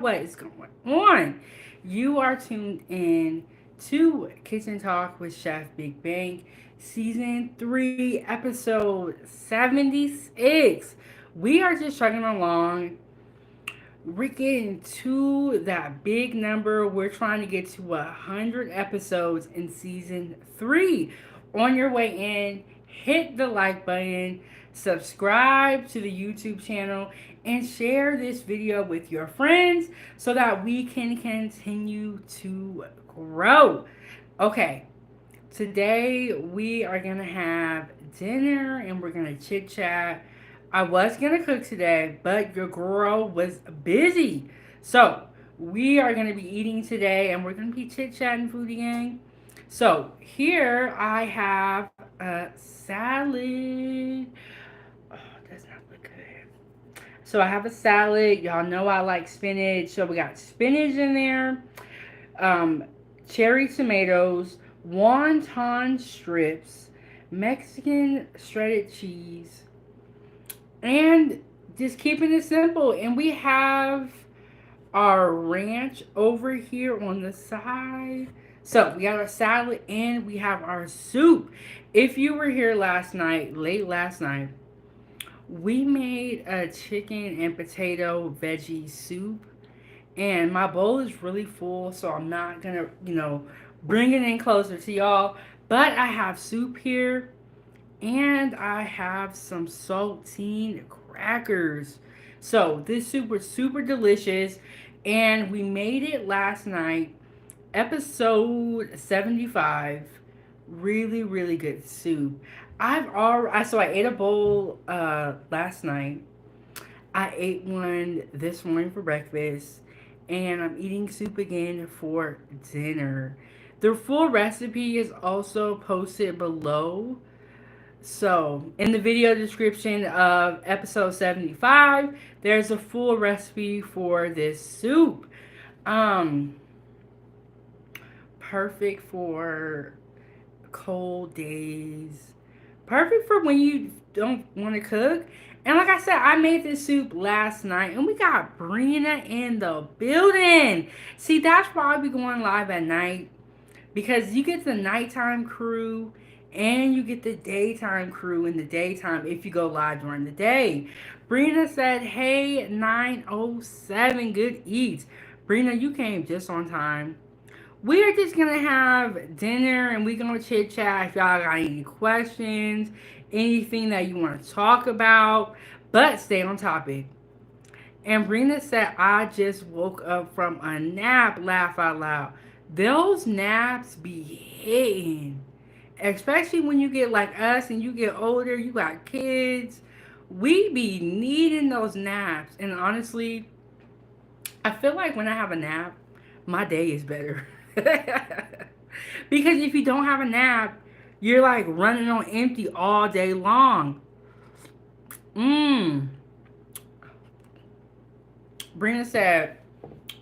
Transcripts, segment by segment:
what is going on? You are tuned in to Kitchen Talk with Chef Big Bank, Season 3, Episode 76. We are just chugging along. We're getting to that big number. We're trying to get to 100 episodes in Season 3. On your way in, hit the like button, subscribe to the YouTube channel, and share this video with your friends so that we can continue to grow. Okay, today we are gonna have dinner and we're gonna chit chat. I was gonna cook today, but your girl was busy. So we are gonna be eating today and we're gonna be chit chatting, foodie gang. So here I have a salad. Oh, does not look good. So I have a salad. Y'all know I like spinach. So we got spinach in there, um, cherry tomatoes, wonton strips, Mexican shredded cheese, and just keeping it simple. And we have our ranch over here on the side. So we got our salad and we have our soup. If you were here last night, late last night, we made a chicken and potato veggie soup, and my bowl is really full, so I'm not gonna, bring it in closer to y'all. But I have soup here, and I have some saltine crackers. So this soup was super delicious, and we made it last night, episode 75. Really, really good soup. I ate a bowl last night. I ate one this morning for breakfast, and I'm eating soup again for dinner. The full recipe is also posted below. So, in the video description of episode 75, there's a full recipe for this soup. Um, Perfect for cold days. Perfect for when you don't want to cook. And like I said, I made this soup last night and we got Brina in the building. See, that's why I be going live at night, because you get the nighttime crew and you get the daytime crew in the daytime if you go live during the day. Brina said, "Hey, 907 Good Eats." Brina, you came just on time. We are just gonna have dinner and we're gonna chit chat. If y'all got any questions, anything that you want to talk about, but stay on topic. And Brina said, "I just woke up from a nap." Laugh out loud. Those naps be hitting, especially when you get like us and you get older. You got kids. We be needing those naps, and honestly, I feel like when I have a nap, my day is better. Because if you don't have a nap, you're like running on empty all day long. Mmm. Brina said,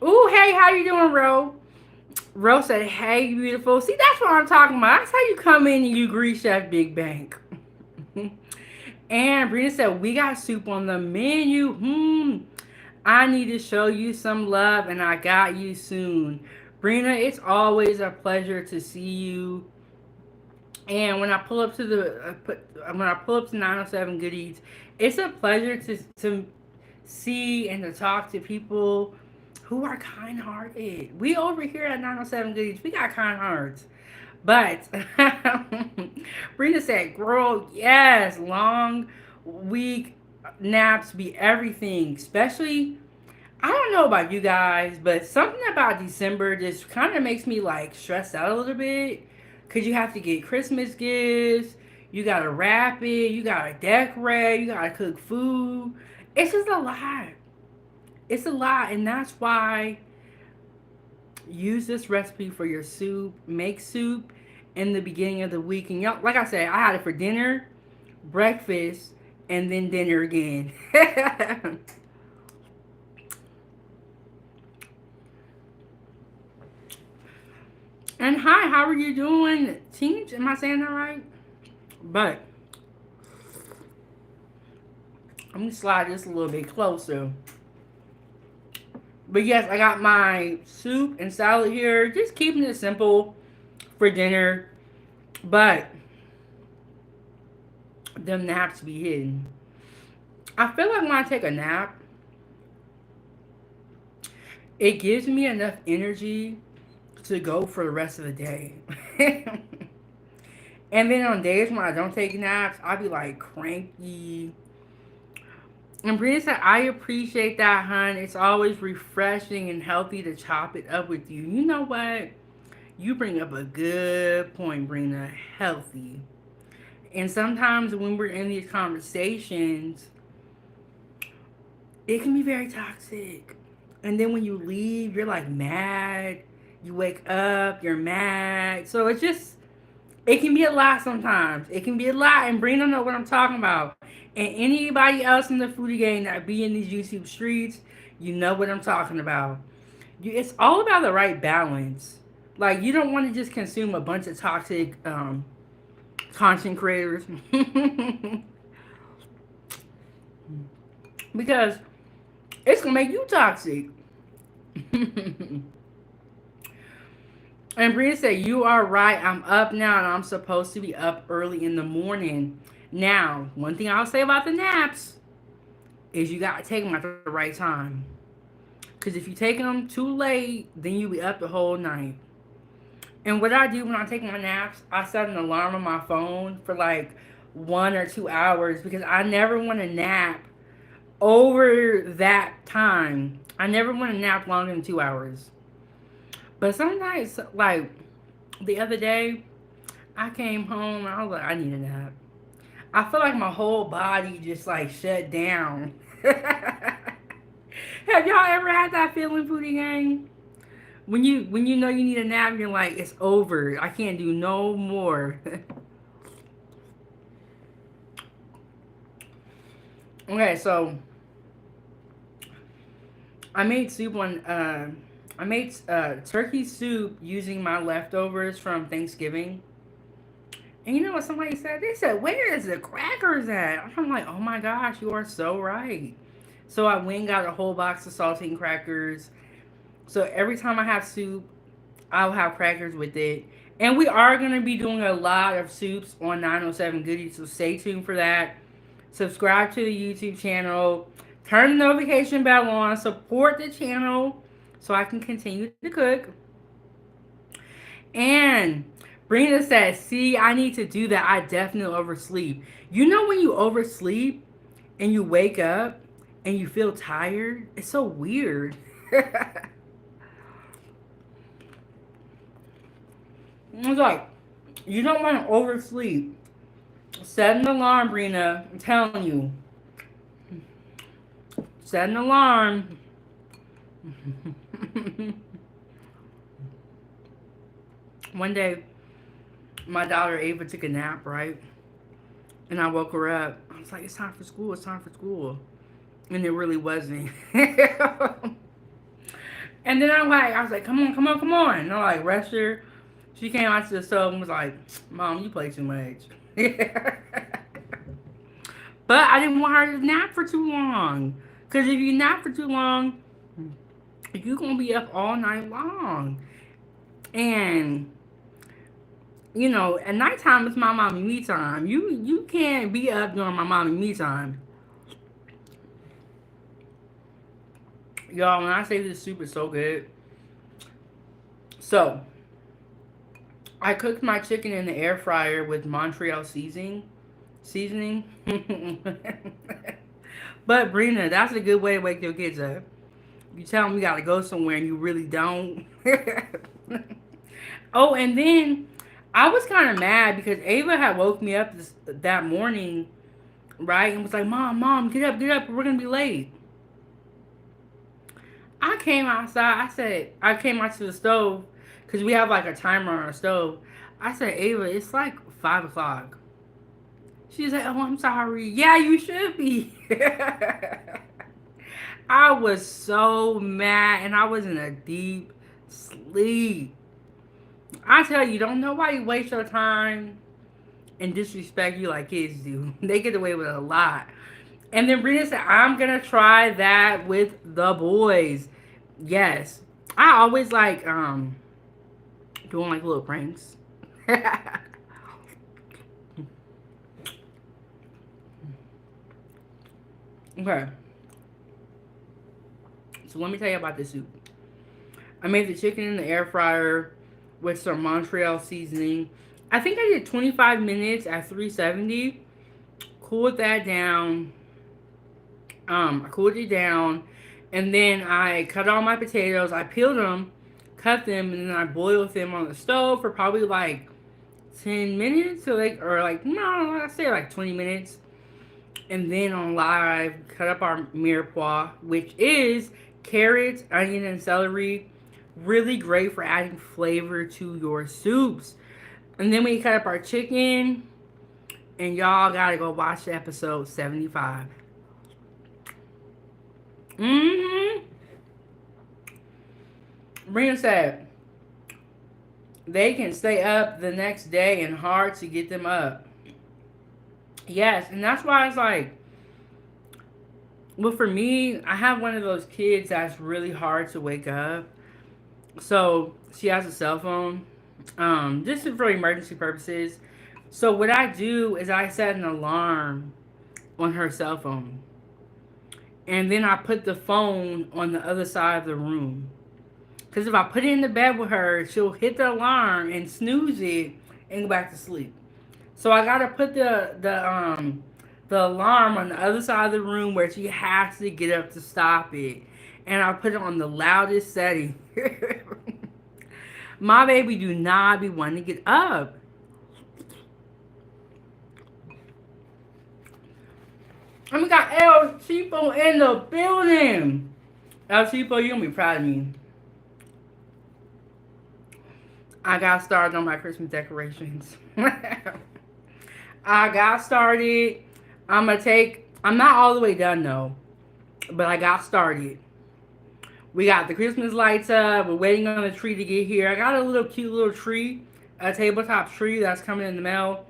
"Ooh, hey, how you doing, Ro?" Ro said, "Hey, beautiful." See, that's what I'm talking about. That's how you come in and you greet Chef Big Bank. And Brina said, "We got soup on the menu. I need to show you some love, and I got you soon." Brina, it's always a pleasure to see you. And when I pull up to when I pull up to 907 Goodies, it's a pleasure to see and to talk to people who are kind hearted. We over here at 907 Goodies, we got kind hearts. But Brina said, "Girl, yes, long week naps be everything, especially." I don't know about you guys, but something about December just kind of makes me like stressed out a little bit. Cause you have to get Christmas gifts, you gotta wrap it, you gotta decorate, you gotta cook food. It's just a lot. It's a lot, and that's why use this recipe for your soup. Make soup in the beginning of the week, and y'all, like I said, I had it for dinner, breakfast, and then dinner again. And hi, how are you doing, teens? Am I saying that right? But I'm gonna slide this a little bit closer. But yes, I got my soup and salad here. Just keeping it simple for dinner. But them naps be hidden. I feel like when I take a nap, it gives me enough energy to go for the rest of the day. And then on days when I don't take naps, I'll be like cranky. And Brittany said, I appreciate that, hun. It's always refreshing and healthy to chop it up with you. You know what? You bring up a good point, Brina. Healthy. And sometimes when we're in these conversations, it can be very toxic. And then when you leave, you're like mad. You wake up, you're mad. So it's just, it can be a lot sometimes. It can be a lot. And Brina know what I'm talking about. And anybody else in the foodie game that be in these YouTube streets, you know what I'm talking about. It's all about the right balance. Like, you don't want to just consume a bunch of toxic content creators. Because it's going to make you toxic. And Brina said, you are right. I'm up now and I'm supposed to be up early in the morning. Now, one thing I'll say about the naps is you got to take them at the right time. Because if you take them too late, then you'll be up the whole night. And what I do when I take my naps, I set an alarm on my phone for like 1 or 2 hours because I never want to nap over that time. I never want to nap longer than 2 hours. But sometimes, like the other day, I came home and I was like, I need a nap. I feel like my whole body just like shut down. Have y'all ever had that feeling, Foodie Gang? When you know you need a nap, you're like, it's over. I can't do no more. Okay, so I made soup on. I made turkey soup using my leftovers from Thanksgiving. And you know what somebody said? They said, "Where is the crackers at?" I'm like, "Oh my gosh, you are so right." So I went and got a whole box of saltine crackers. So every time I have soup, I'll have crackers with it. And we are going to be doing a lot of soups on 907 Goodies, so stay tuned for that. Subscribe to the YouTube channel. Turn the notification bell on. Support the channel so I can continue to cook. And Brina says, see, I need to do that. I definitely oversleep. You know when you oversleep and you wake up and you feel tired? It's so weird. It's like, you don't want to oversleep. Set an alarm, Brina. I'm telling you. Set an alarm. One day, my daughter Ava took a nap, right? And I woke her up. I was like, it's time for school. It's time for school. And it really wasn't. And then I was like, come on, come on, come on. And I like rushed her. She came out to the stove and was like, Mom, you play too much. But I didn't want her to nap for too long. Because if you nap for too long, you're going to be up all night long. And, you know, at nighttime, it's my mommy me time. You can't be up during my mommy me time. Y'all, when I say this soup is so good. So, I cooked my chicken in the air fryer with Montreal seasoning. But Brina, that's a good way to wake your kids up. You tell them you gotta go somewhere and you really don't. Oh, and then I was kind of mad because Ava had woke me up that morning, right, and was like, "Mom, get up, we're gonna be late." I came outside. I came out to the stove because we have like a timer on our stove. I said, Ava, it's like 5 o'clock. She's like, oh, I'm sorry. Yeah, you should be. I was so mad and I was in a deep sleep. I tell you, don't nobody waste your time and disrespect you like kids do. They get away with a lot. And then Brina said, I'm going to try that with the boys. Yes. I always like doing like little pranks. Okay. So let me tell you about this soup. I made the chicken in the air fryer with some Montreal seasoning. I think I did 25 minutes at 370. Cooled that down. I cooled it down, and then I cut all my potatoes. I peeled them, cut them, and then I boiled them on the stove for probably like 10 minutes, or like no, I say like 20 minutes. And then on live, cut up our mirepoix, which is carrots, onion, and celery. Really great for adding flavor to your soups. And then we cut up our chicken, and y'all gotta go watch episode 75. Mm-hmm. Brina said they can stay up the next day and hard to get them up. Yes, and that's why it's like, well, for me, I have one of those kids that's really hard to wake up. So she has a cell phone. This is for emergency purposes. So what I do is I set an alarm on her cell phone. And then I put the phone on the other side of the room. Because if I put it in the bed with her, she'll hit the alarm and snooze it and go back to sleep. So I gotta put the alarm on the other side of the room where she has to get up to stop it. And I put it on the loudest setting. My baby do not be wanting to get up. And we got El Chipo in the building. El Chipo, you're gonna be proud of me. I got started on my Christmas decorations. I got started. I'm not all the way done though, but I got started. We got the Christmas lights up. We're waiting on the tree to get here. I got a little cute little tree, a tabletop tree that's coming in the mail.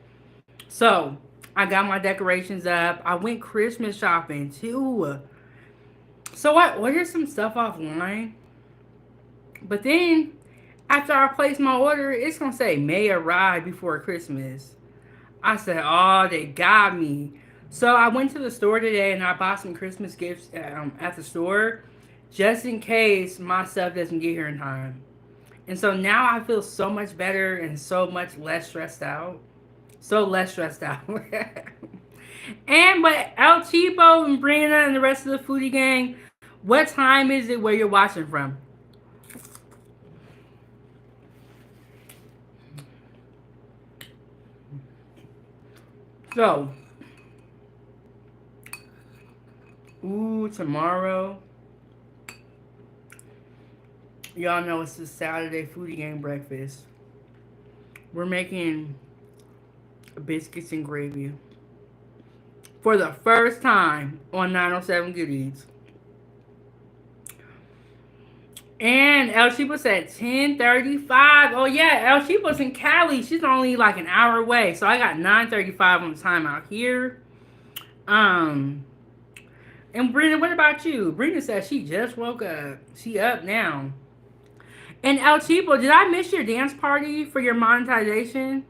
So I got my decorations up. I went Christmas shopping too. So I ordered some stuff offline. But then after I place my order, it's gonna say may arrive before Christmas. I said, oh, they got me. So I went to the store today and I bought some Christmas gifts at the store just in case my stuff doesn't get here in time. And so now I feel so much better and so much less stressed out. So less stressed out. And but El Cheapo and Brina and the rest of the foodie gang, what time is it where you're watching from? So, ooh, tomorrow, y'all know it's the Saturday foodie gang breakfast. We're making biscuits and gravy for the first time on 907 Goodies. And El Chipo's at 10:35. Oh yeah, El Chipo's in Cali. She's only like an hour away. So I got 9:35 on the time out here. Um and Brenda, what about you? Brenda said she just woke up. She up now. And El Chipo, did I miss your dance party for your monetization?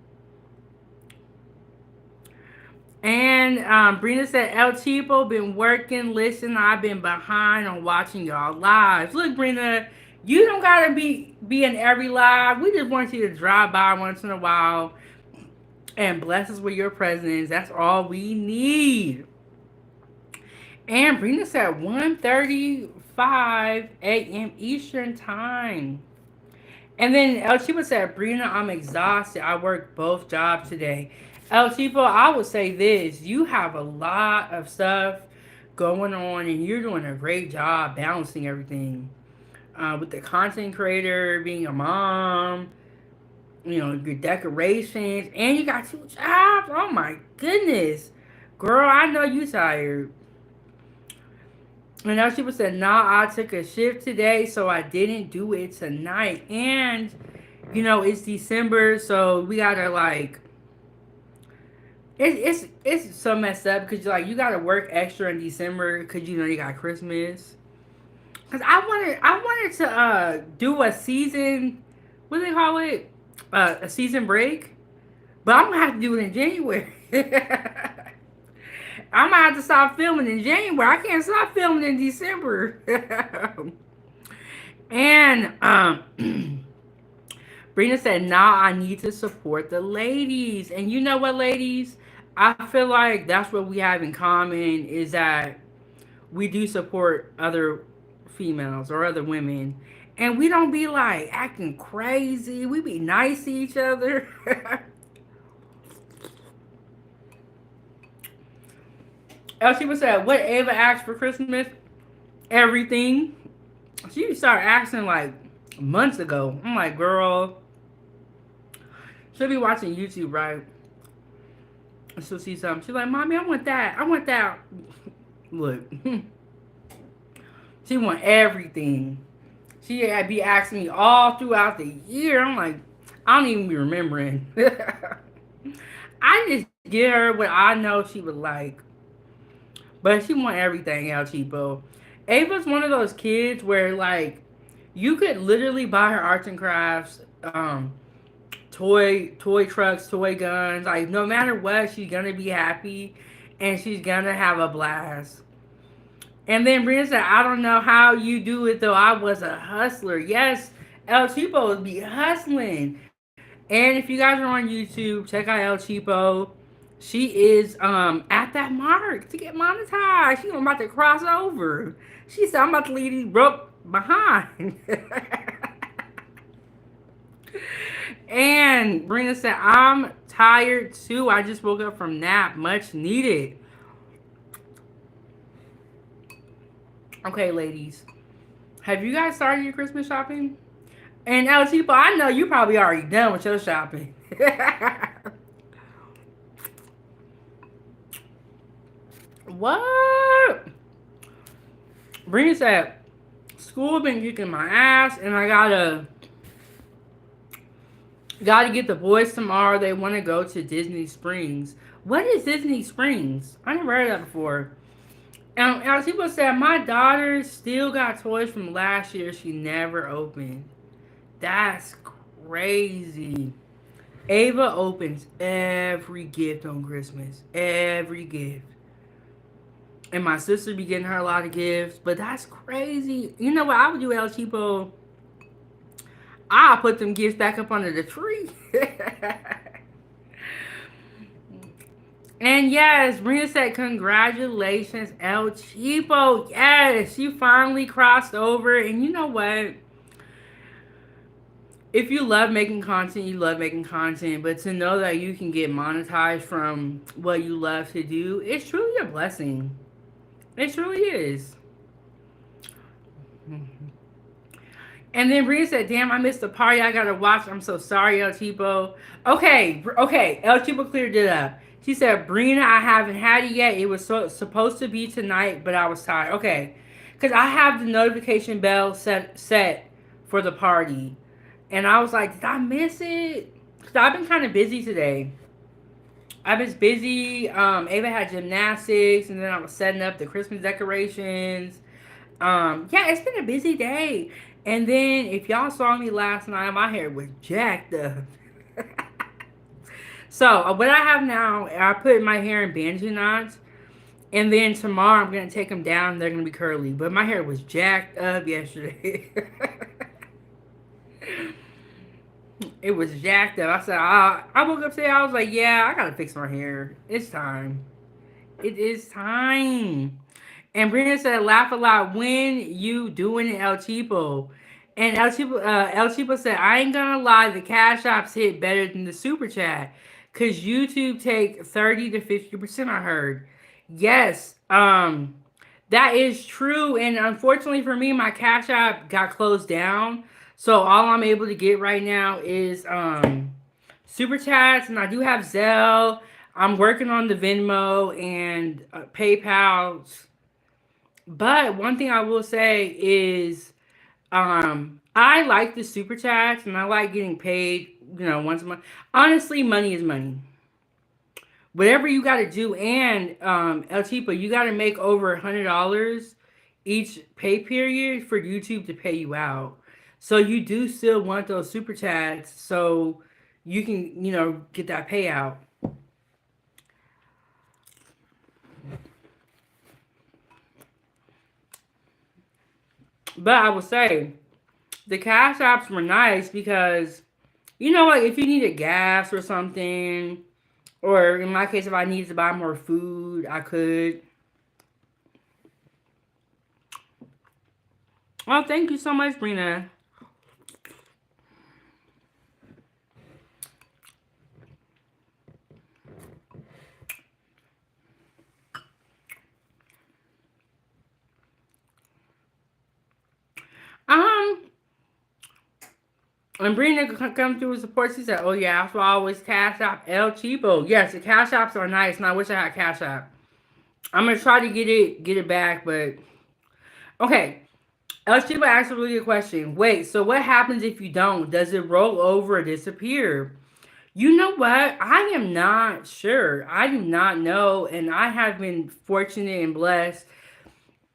And Brina said, El Chipo, been working. Listen, I've been behind on watching y'all lives. Look, Brina, you don't gotta be in every live. We just want you to drive by once in a while and bless us with your presence. That's all we need. And Brina said 1:35 a.m. Eastern time. And then El Chipo said, Brina, I'm exhausted. I worked both jobs today. El Chipo, I would say this. You have a lot of stuff going on, and you're doing a great job balancing everything. With the content creator, being a mom, your decorations, and you got two jobs. Oh, my goodness. Girl, I know you tired. And El Chipo said, nah, I took a shift today, so I didn't do it tonight. And, it's December, so we gotta, it's so messed up because you gotta work extra in December because you got Christmas. Cause I wanted to do a season, what do they call it? A season break. But I'm gonna have to do it in January. I'm gonna have to stop filming in January. I can't stop filming in December. And Brina said, "Nah, I need to support the ladies." And you know what, ladies? I feel like that's what we have in common is that we do support other females or other women. And we don't be like acting crazy. We be nice to each other. Elsie was said, "What Ava asked for Christmas? Everything." She started asking like months ago. I'm like, girl, she'll be watching YouTube, right? And she'll see something. She's like, "Mommy, I want that. I want that." Look, she want everything. She had be asking me all throughout the year. I'm like, I don't even be remembering. I just get her what I know she would like, but she want everything El Cheapo. Ava's one of those kids where like you could literally buy her arts and crafts, toy trucks, toy guns. Like no matter what, she's gonna be happy, and she's gonna have a blast. And then Brian said, "I don't know how you do it though. I was a hustler. Yes, El Cheapo would be hustling. And if you guys are on YouTube, check out El Cheapo. She is at that mark to get monetized. She's about to cross over. She said, "I'm about to leave these broke behind." And Brina said, "I'm tired too. I just woke up from nap. Much needed." Okay, ladies. Have you guys started your Christmas shopping? And El Cheapo, I know you probably already done with your shopping. What? Brina said, "School been kicking my ass, and I gotta get the boys tomorrow. They want to go to Disney Springs." What is Disney Springs? I never heard that before. As people said, my daughter still got toys from last year she never opened. That's crazy. Ava opens every gift on Christmas. Every gift. And my sister be getting her a lot of gifts. But that's crazy. You know what I would do, El Cheapo? I'll put them gifts back up under the tree. And yes, Brina said, "Congratulations, El Cheapo. Yes, you finally crossed over." And you know what? If you love making content, you love making content. But to know that you can get monetized from what you love to do, it's truly a blessing. It truly is. And then Brina said, "Damn, I missed the party. I gotta watch. I'm so sorry, El Cheapo." Okay. El Cheapo cleared it up. She said, "Brina, I haven't had it yet. It was supposed to be tonight, but I was tired." Okay, because I have the notification bell set for the party, and I was like, "Did I miss it?" Because I've been kind of busy today. I was busy. Ava had gymnastics, and then I was setting up the Christmas decorations. Yeah, it's been a busy day. And then if y'all saw me last night, my hair was jacked up. So what I have now, I put my hair in banjo knots, and then tomorrow I'm gonna take them down. They're gonna be curly. But my hair was jacked up yesterday. It was jacked up. I said, I woke up today. I was like, yeah, I gotta fix my hair. It's time. It is time. And Brenda said, "Laugh a lot when you doing it, El Cheapo." And El Cheapo said, "I ain't gonna lie, the cash apps hit better than the super chat, cause YouTube take 30 to 50%. I heard. Yes, that is true. And unfortunately for me, my cash app got closed down. So all I'm able to get right now is super chats, and I do have Zelle. I'm working on the Venmo and PayPal. But one thing I will say is I like the super chats and I like getting paid, once a month. Honestly, money is money. Whatever you got to do, and El Cheapo, you got to make over $100 each pay period for YouTube to pay you out. So you do still want those super chats so you can, get that payout. But I will say the cash apps were nice because like if you needed gas or something, or in my case, if I needed to buy more food, I could. Oh, thank you so much, Brina. Um, and Brina come through with support. She said, "Oh yeah, that's why I always cash app El Cheapo." Yes, the cash apps are nice, and I wish I had cash app. I'm gonna try to get it back, but okay. El Cheapo asked a really good question. Wait, so what happens if you don't? Does it roll over or disappear? You know what? I am not sure. I do not know, and I have been fortunate and blessed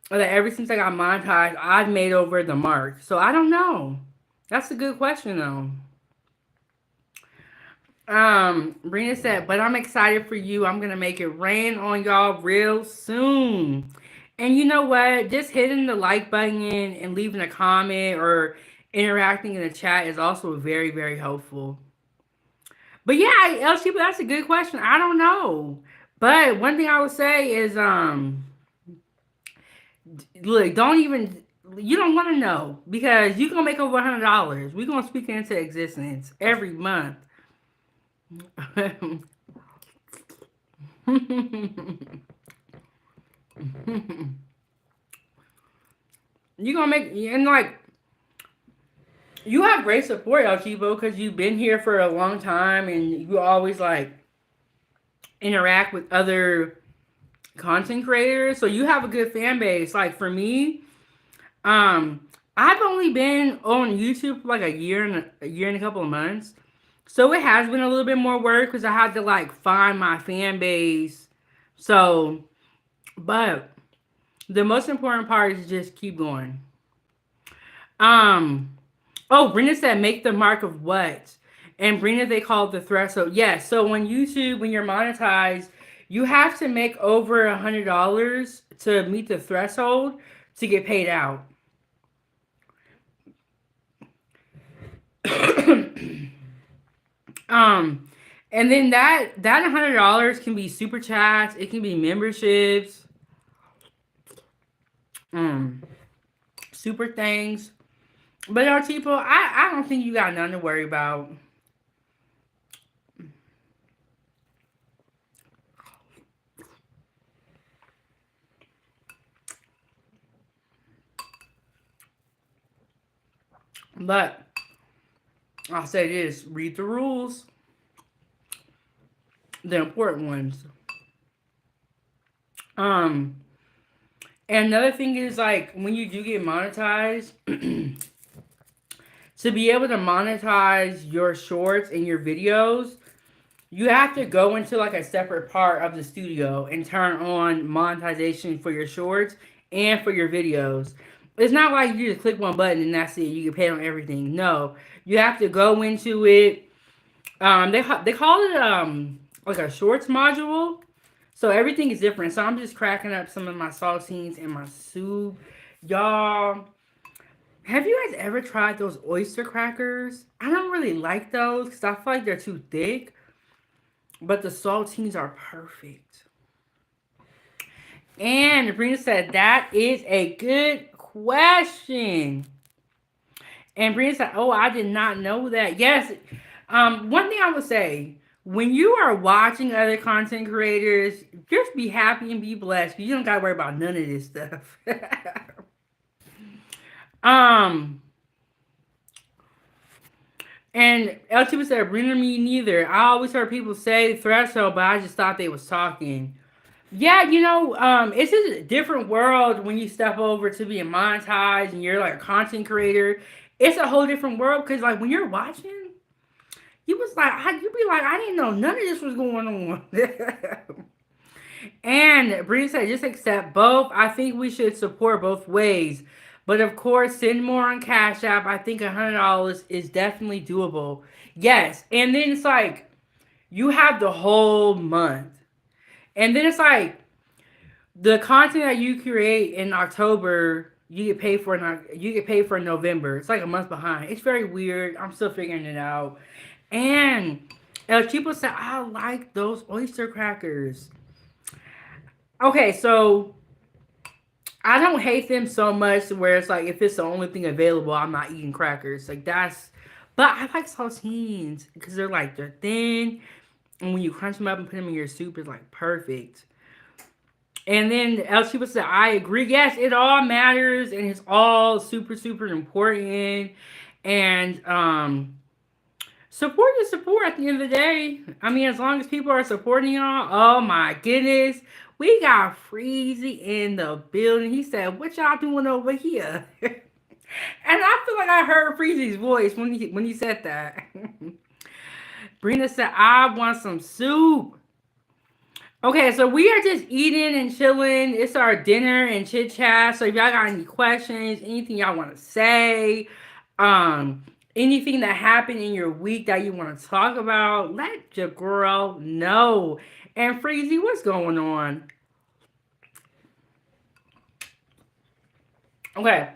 that ever since I got monetized, I've made over the mark. So I don't know. That's a good question though. Brina said, but I'm excited for you. I'm gonna make it rain on y'all real soon. And you know what? Just hitting the like button and leaving a comment or interacting in the chat is also very, very helpful. But yeah, LC, but that's a good question. I don't know. But one thing I would say is look, don't even you don't want to know because you're gonna make over $100. We're gonna speak it into existence every month. You're gonna make and like you have great support, El Chivo, because you've been here for a long time and you always like interact with other content creators. So you have a good fan base. Like for me, um, I've only been on YouTube for like a year and a couple of months. So it has been a little bit more work because I had to like find my fan base. So, but the most important part is just keep going. Um, oh, Brenda said make the mark of what? And Brenda, they call it the threshold. Yes. So when YouTube, when you're monetized, you have to make over $100 to meet the threshold to get paid out. um, and then that $100 can be super chats. It can be memberships. Um, super things. But people, I don't think you got nothing to worry about. But I'll say this: read the rules, the important ones. Um, and another thing is like when you do get monetized, to be able to monetize your shorts and your videos, you have to go into like a separate part of the studio and turn on monetization for your shorts and for your videos. It's not like you just click one button and that's it. You get paid on everything. No, you have to go into it. They call it like a shorts module. So everything is different. So I'm just cracking up some of my saltines and my soup, y'all. Have you guys ever tried those oyster crackers? I don't really like those because I feel like they're too thick. But the saltines are perfect. And Sabrina said that is a good question. And Brina said, "Oh, I did not know that." Yes. One thing I would say, when you are watching other content creators, just be happy and be blessed. You don't gotta worry about none of this stuff. um, and LT said, "Brina, me neither. I always heard people say threshold, but I just thought they was talking." Yeah, it's just a different world when you step over to being monetized and you're like a content creator. It's a whole different world because like when you're watching, you be like, I didn't know none of this was going on. And Brina said, just accept both. I think we should support both ways. But of course, send more on Cash App. I think $100 is definitely doable. Yes. And then it's like, you have the whole month. And then it's like, the content that you create in October, you get paid for in November. It's like a month behind. It's very weird. I'm still figuring it out. And people said, I like those oyster crackers. Okay, so I don't hate them so much where it's like if it's the only thing available, I'm not eating crackers. Like that's, but I like saltines because they're thin, and when you crunch them up and put them in your soup, it's like perfect. And then El Chiba said, I agree. Yes, it all matters and it's all super, super important. And support is support at the end of the day. I mean, as long as people are supporting y'all, oh my goodness. We got Freezy in the building. He said, what y'all doing over here? And I feel like I heard Freezy's voice when he said that. Brina said, I want some soup. Okay, so we are just eating and chilling. It's our dinner and chit chat. So if y'all got any questions, anything y'all want to say, um, anything that happened in your week that you want to talk about, let your girl know. And Freezy, what's going on? Okay,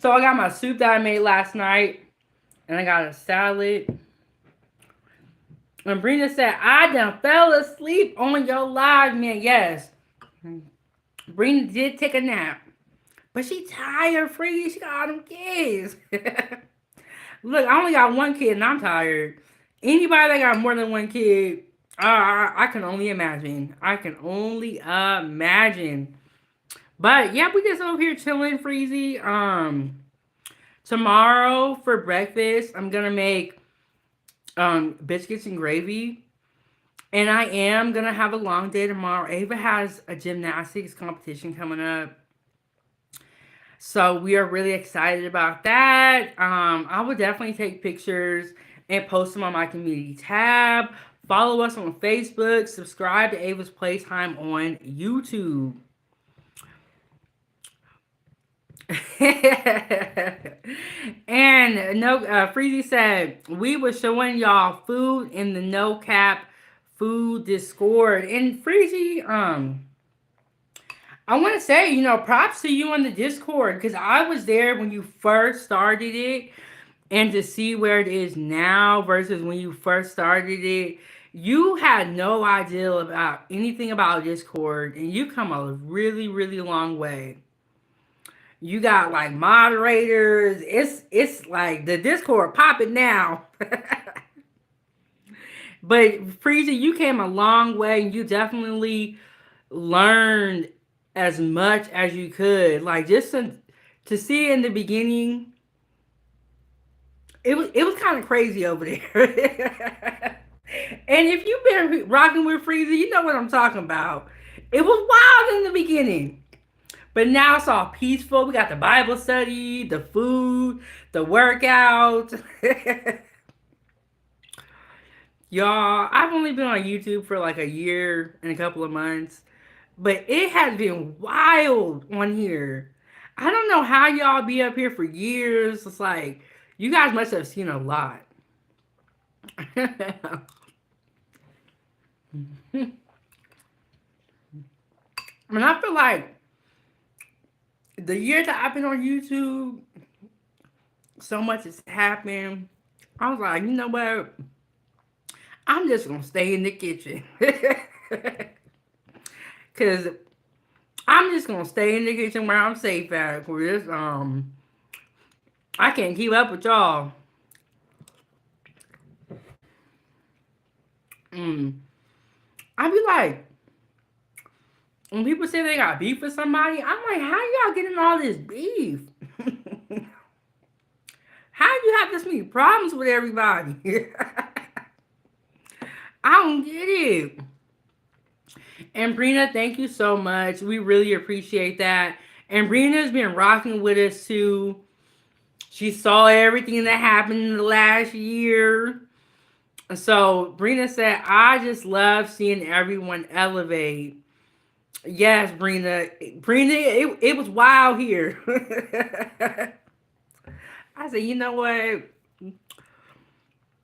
so I got my soup that I made last night, and I got a salad. And Brina said, I done fell asleep on your live, man. Yes. Brina did take a nap. But she tired, free. She got all them kids. Look, I only got one kid and I'm tired. Anybody that got more than one kid, I can only imagine. I can only imagine. But yeah, we just over here chilling, Freezy. Tomorrow for breakfast, I'm gonna make biscuits and gravy. And I am gonna have a long day tomorrow. Ava has a gymnastics competition coming up. So we are really excited about that. I will definitely take pictures and post them on my community tab. Follow us on Facebook. Subscribe to Ava's Playtime on YouTube. And no, Freezy said we were showing y'all food in the no cap food Discord. And Freezy, I want to say, props to you on the Discord because I was there when you first started it, and to see where it is now versus when you first started it, you had no idea about anything about Discord, and you come a really, really long way. You got like moderators. It's like the Discord popping now. But Freezy, you came a long way, and you definitely learned as much as you could. Like just to see it in the beginning, it was kind of crazy over there. And if you've been rocking with Freezy, you know what I'm talking about. It was wild in the beginning. But now it's all peaceful. We got the Bible study, the food, the workout. Y'all, I've only been on YouTube for like a year and a couple of months. But it has been wild on here. I don't know how y'all be up here for years. It's like, you guys must have seen a lot. And I feel like the year that I've been on YouTube, so much has happened. I was like, you know what? I'm just gonna stay in the kitchen. Cause I'm just gonna stay in the kitchen where I'm safe at. Cause I can't keep up with y'all. Mm. I be like, when people say they got beef with somebody, I'm like, how y'all getting all this beef? How you have this many problems with everybody? I don't get it. And Brina, thank you so much. We really appreciate that. And Brina's been rocking with us too. She saw everything that happened in the last year. So Brina said, I just love seeing everyone elevate. Yes, Brina, it was wild here. I said, you know what?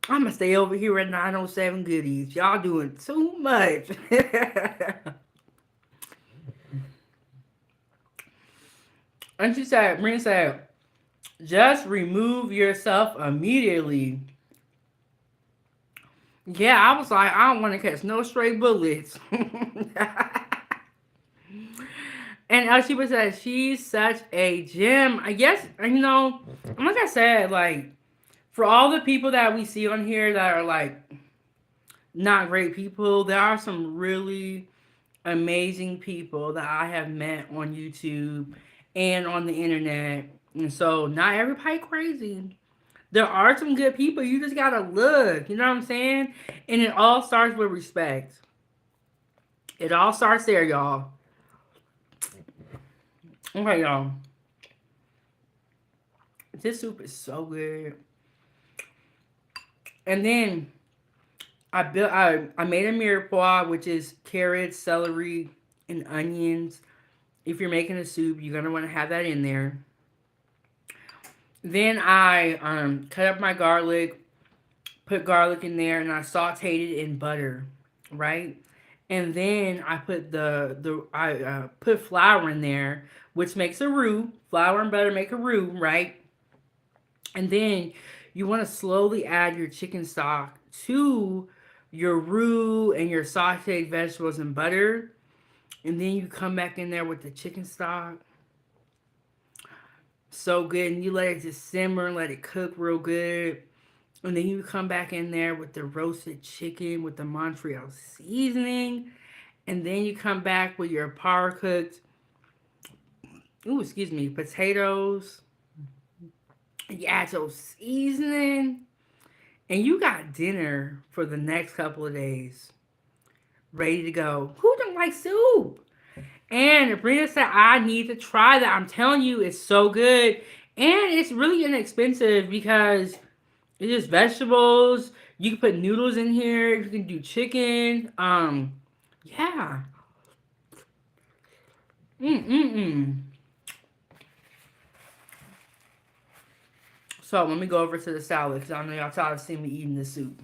I'm gonna stay over here at 907 Goodies. Y'all doing too much. And she said, Brina said, just remove yourself immediately. Yeah, I was like, I don't want to catch no stray bullets. And she was said, she's such a gem. I guess, like I said, like, for all the people that we see on here that are like not great people, there are some really amazing people that I have met on YouTube and on the internet. And so not everybody crazy. There are some good people. You just gotta look. You know what I'm saying? And it all starts with respect. It all starts there, y'all. Okay, y'all. This soup is so good. And then I made a mirepoix, which is carrots, celery, and onions. If you're making a soup, you're gonna want to have that in there. Then I cut up my garlic, put garlic in there, and I sauteed it in butter, right? And then I put I put flour in there, which makes a roux. Flour and butter make a roux, right? And then you want to slowly add your chicken stock to your roux and your sauteed vegetables and butter. And then you come back in there with the chicken stock. So good. And you let it just simmer and let it cook real good. And then you come back in there with the roasted chicken with the Montreal seasoning. And then you come back with your power cooked, potatoes. You add your seasoning. And you got dinner for the next couple of days. Ready to go. Who don't like soup? And Brenda said, I need to try that. I'm telling you, it's so good. And it's really inexpensive because it's just vegetables. You can put noodles in here. You can do chicken. Yeah. Mm-mm-mm. So let me go over to the salad because I know y'all tired of seeing me eating the soup.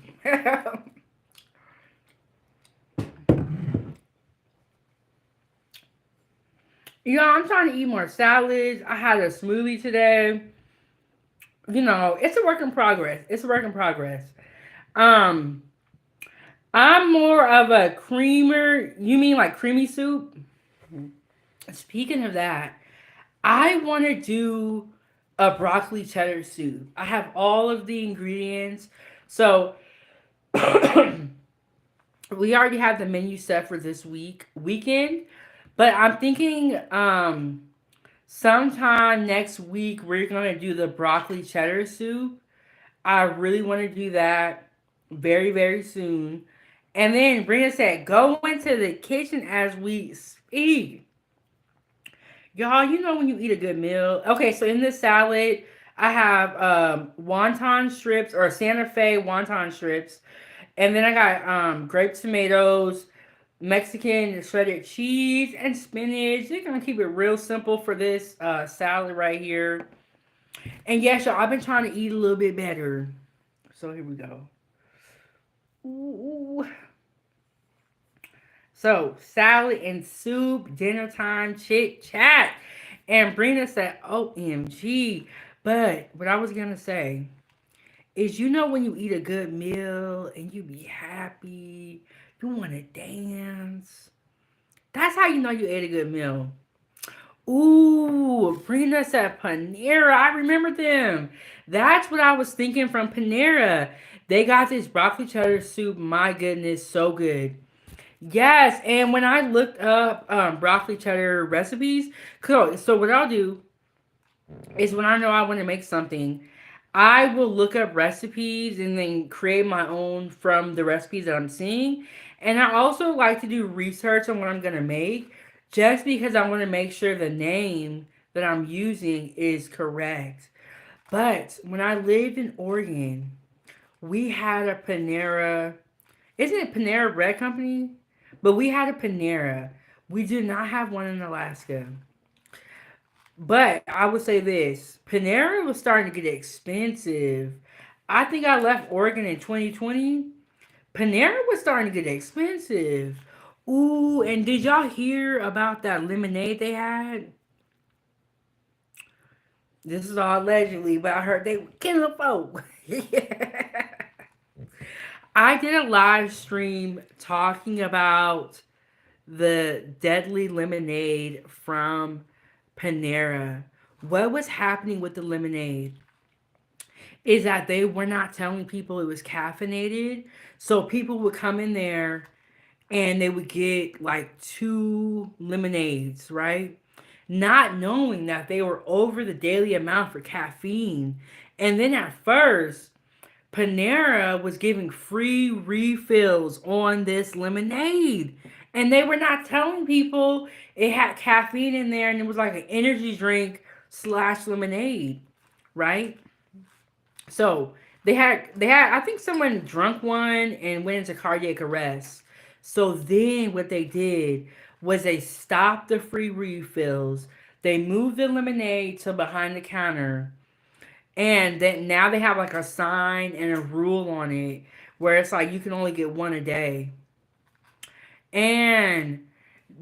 I'm trying to eat more salads. I had a smoothie today. It's a work in progress. It's a work in progress. Um, I'm more of a creamer. You mean like creamy soup? Speaking of that, I want to do a broccoli cheddar soup. I have all of the ingredients. So we already have the menu set for this weekend, but I'm thinking sometime next week we're going to do the broccoli cheddar soup. I really want to do that very, very soon. And then Brenda said, go into the kitchen as we speak. Y'all, when you eat a good meal. Okay, so in this salad, I have wonton strips or Santa Fe wonton strips. And then I got grape tomatoes, Mexican shredded cheese, and spinach. They're going to keep it real simple for this salad right here. And yes, y'all, I've been trying to eat a little bit better. So here we go. Ooh. So, salad and soup, dinner time, chit chat. And Brina said, OMG. But what I was going to say is, when you eat a good meal and you be happy, you want to dance. That's how you know you ate a good meal. Ooh, Brina said Panera. I remember them. That's what I was thinking from Panera. They got this broccoli cheddar soup. My goodness, so good. Yes, and when I looked up broccoli cheddar recipes, so what I'll do is when I know I want to make something, I will look up recipes and then create my own from the recipes that I'm seeing. And I also like to do research on what I'm going to make just because I want to make sure the name that I'm using is correct. But when I lived in Oregon, we had a Panera. Isn't it Panera Bread Company? But we had a Panera We do not have one in Alaska. But I would say this Panera was starting to get expensive. I think I left Oregon in 2020. Panera was starting to get expensive. Ooh, and did y'all hear about that lemonade they had? This is all allegedly, but I heard they were killing folk. I did a live stream talking about the deadly lemonade from Panera. What was happening with the lemonade is that they were not telling people it was caffeinated. So people would come in there and they would get like two lemonades, right? Not knowing that they were over the daily amount for caffeine. And then at first, Panera was giving free refills on this lemonade. And they were not telling people it had caffeine in there and it was like an energy drink slash lemonade, right? So they had I think someone drunk one and went into cardiac arrest. So then what they did was they stopped the free refills. They moved the lemonade to behind the counter, and then now they have like a sign and a rule on it where it's like you can only get one a day. And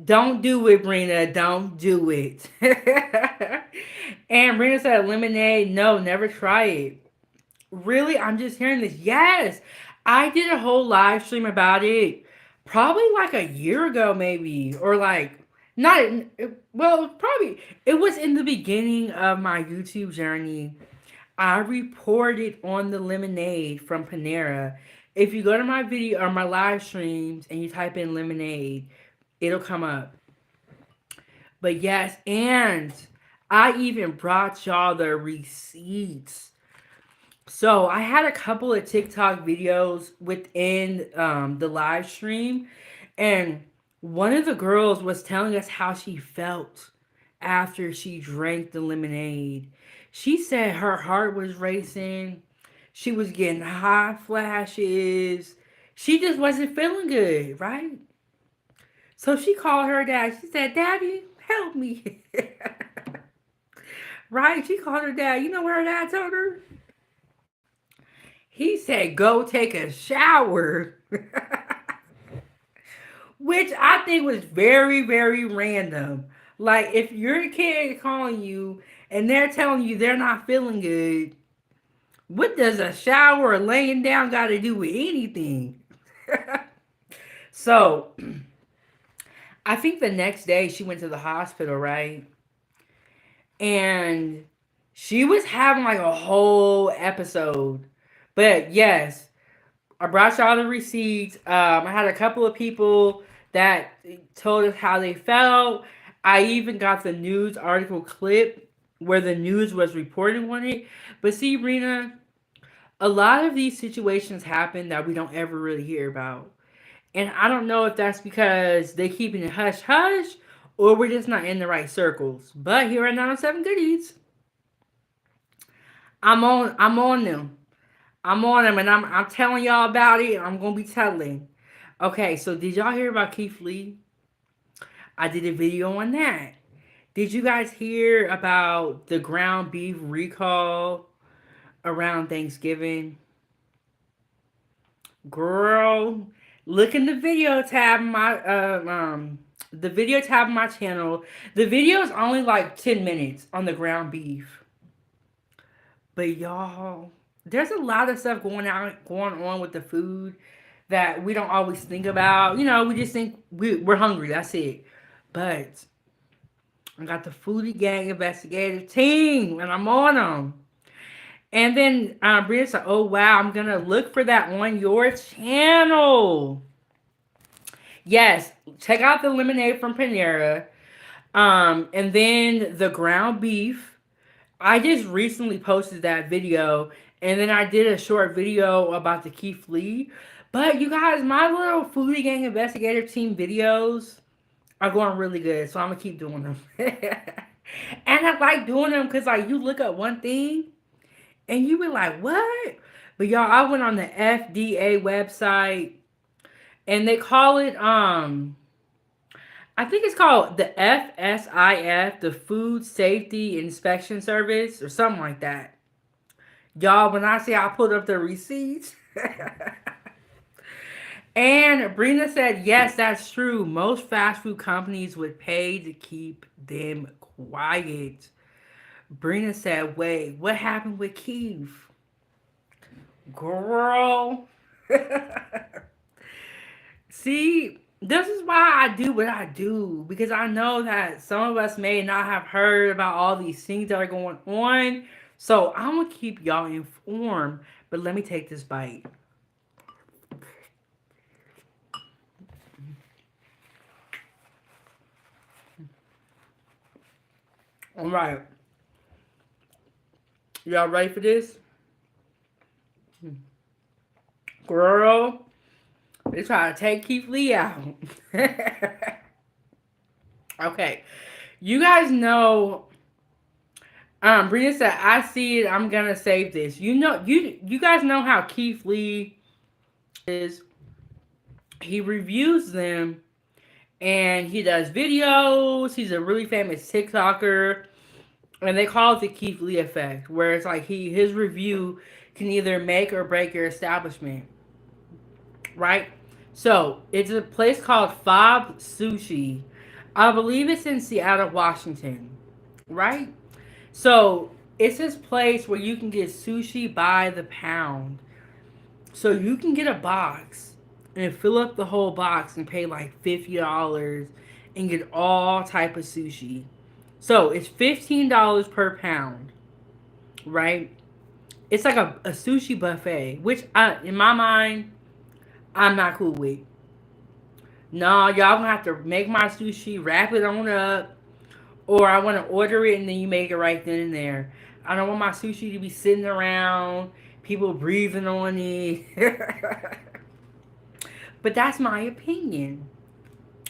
don't do it, Brina. Don't do it. And Brina said lemonade. No, never try it. Really? I'm just hearing this. Yes. I did a whole live stream about it probably like a year ago, maybe. Or like, not, well, probably, it was in the beginning of my YouTube journey. I reported on the lemonade from Panera. If you go to my video or my live streams and you type in lemonade, it'll come up. But yes, and I even brought y'all the receipts. So I had a couple of TikTok videos within the live stream, and one of the girls was telling us how she felt after she drank the lemonade. She said her heart was racing, she was getting hot flashes, she just wasn't feeling good, right? So she called her dad. She said, "Daddy, help me." Right? She called her dad. You know what her dad told her? He said, "Go take a shower." Which I think was very, very random. Like, if your kid calling you and they're telling you they're not feeling good, what does a shower or laying down got to do with anything? So, I think the next day she went to the hospital, right? And she was having like a whole episode. But yes, I brought y'all the receipts. I had a couple of people that told us how they felt. I even got the news article clip where the news was reporting on it. But see, Rena, a lot of these situations happen that we don't ever really hear about. And I don't know if that's because they keeping it hush hush or we're just not in the right circles. But here at 907 Goodies, I'm on them. I'm on them, and I'm telling y'all about it. I'm gonna be telling. Okay, so did y'all hear about Keith Lee? I did a video on that. Did you guys hear about the ground beef recall around Thanksgiving? Girl, look in the video tab my the video tab of my channel. The video is only like 10 minutes on the ground beef. But y'all, there's a lot of stuff going on with the food that we don't always think about. You know, we just think we're hungry. That's it. But I got the Foodie Gang investigative team, and I'm on them. And then Britta said, "Oh wow, I'm gonna look for that on your channel." Yes, check out the lemonade from Panera. And then the ground beef. I just recently posted that video, and then I did a short video about the Keith Lee. But you guys, my little Foodie Gang investigative team videos are going really good, so I'm gonna keep doing them. And I like doing them because like you look up one thing and you be like, what? But y'all, I went on the FDA website and they call it I think it's called the FSIF, the Food Safety Inspection Service, or something like that. Y'all, when I say I pulled up the receipts, and Brina said, yes, that's true. Most fast food companies would pay to keep them quiet. Brina said, wait, what happened with Keith? Girl. See, this is why I do what I do. Because I know that some of us may not have heard about all these things that are going on. So I'm going to keep y'all informed. But let me take this bite. All right. Y'all ready for this? Girl, they try to take Keith Lee out. Okay. You guys know, Brina said, I see it, I'm gonna save this. You guys know how Keith Lee is. He reviews them and he does videos. He's a really famous TikToker. And they call it the Keith Lee effect, where it's like his review can either make or break your establishment. Right? So it's a place called Fob Sushi. I believe it's in Seattle, Washington. Right? So it's this place where you can get sushi by the pound. So you can get a box and fill up the whole box and pay like $50 and get all type of sushi. So it's $15 per pound, right? It's like a sushi buffet, which in my mind, I'm not cool with. No, y'all gonna have to make my sushi, wrap it on up, or I want to order it and then you make it right then and there. I don't want my sushi to be sitting around, people breathing on it. But that's my opinion.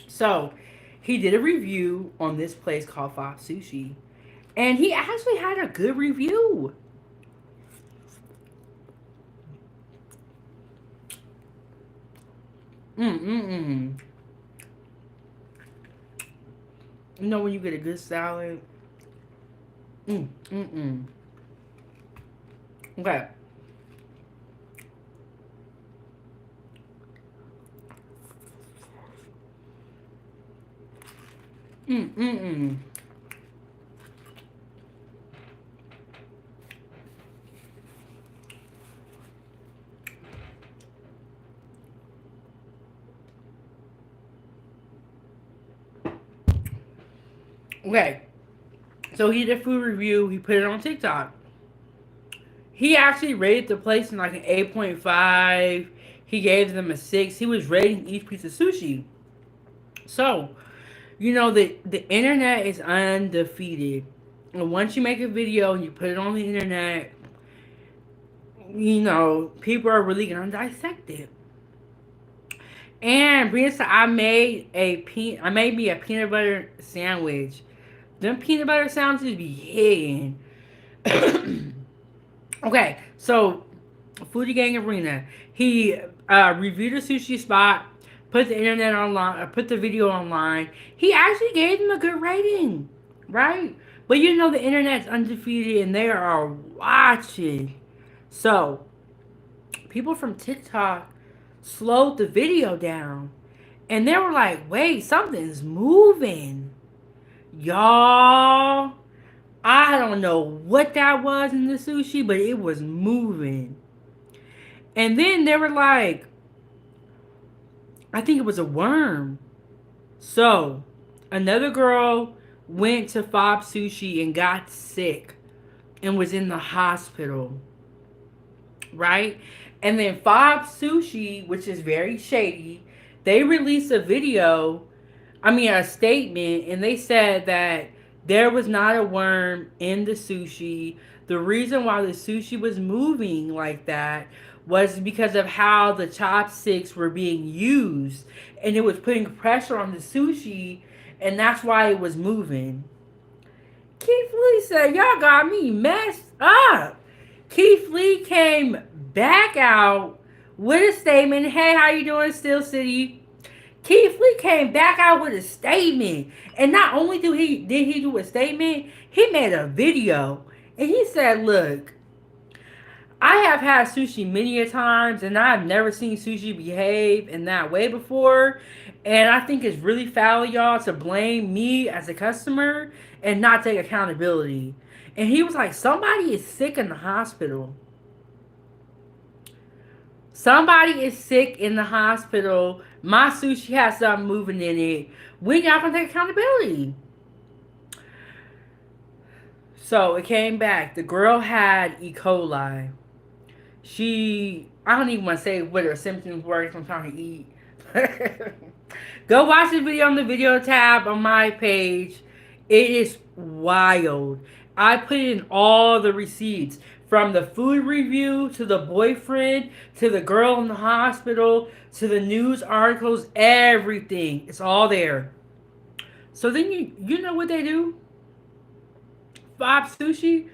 So, he did a review on this place called Fob Sushi. And he actually had a good review. Mm-mm-mm. You know when you get a good salad? Mm-mm-mm. Okay. Mm-mm-mm. Okay. So he did a food review. He put it on TikTok. He actually rated the place in like an 8.5. He gave them a 6. He was rating each piece of sushi. So, the internet is undefeated. And once you make a video and you put it on the internet, people are really gonna dissect it. And Brian said, I made me a peanut butter sandwich. Them peanut butter sandwiches be hitting. Okay, so Foodie Gang Arena. He reviewed a sushi spot, put the internet online, put the video online. He actually gave them a good rating, right? But the internet's undefeated and they are watching. So people from TikTok slowed the video down, and they were like, "Wait, something's moving, y'all." I don't know what that was in the sushi, but it was moving. And then they were like, I think it was a worm. So, another girl went to Fob Sushi and got sick and was in the hospital. Right? And then Fob Sushi, which is very shady, they released a statement, and they said that there was not a worm in the sushi. The reason why the sushi was moving like that was because of how the chopsticks were being used. And it was putting pressure on the sushi, and that's why it was moving. Keith Lee said, y'all got me messed up. Keith Lee came back out with a statement. Hey, how you doing, Steel City? Keith Lee came back out with a statement. And not only did he do a statement, he made a video. And he said, look, I have had sushi many a times and I've never seen sushi behave in that way before. And I think it's really foul, y'all, to blame me as a customer and not take accountability. And he was like, somebody is sick in the hospital. Somebody is sick in the hospital. My sushi has something moving in it. When y'all gonna take accountability? So it came back. The girl had E. coli. I don't even want to say what her symptoms were from trying to eat. Go watch the video on the video tab on my page. It is wild. I put in all the receipts from the food review to the boyfriend to the girl in the hospital to the news articles, everything. It's all there. So then you know what they do? Bob Sushi,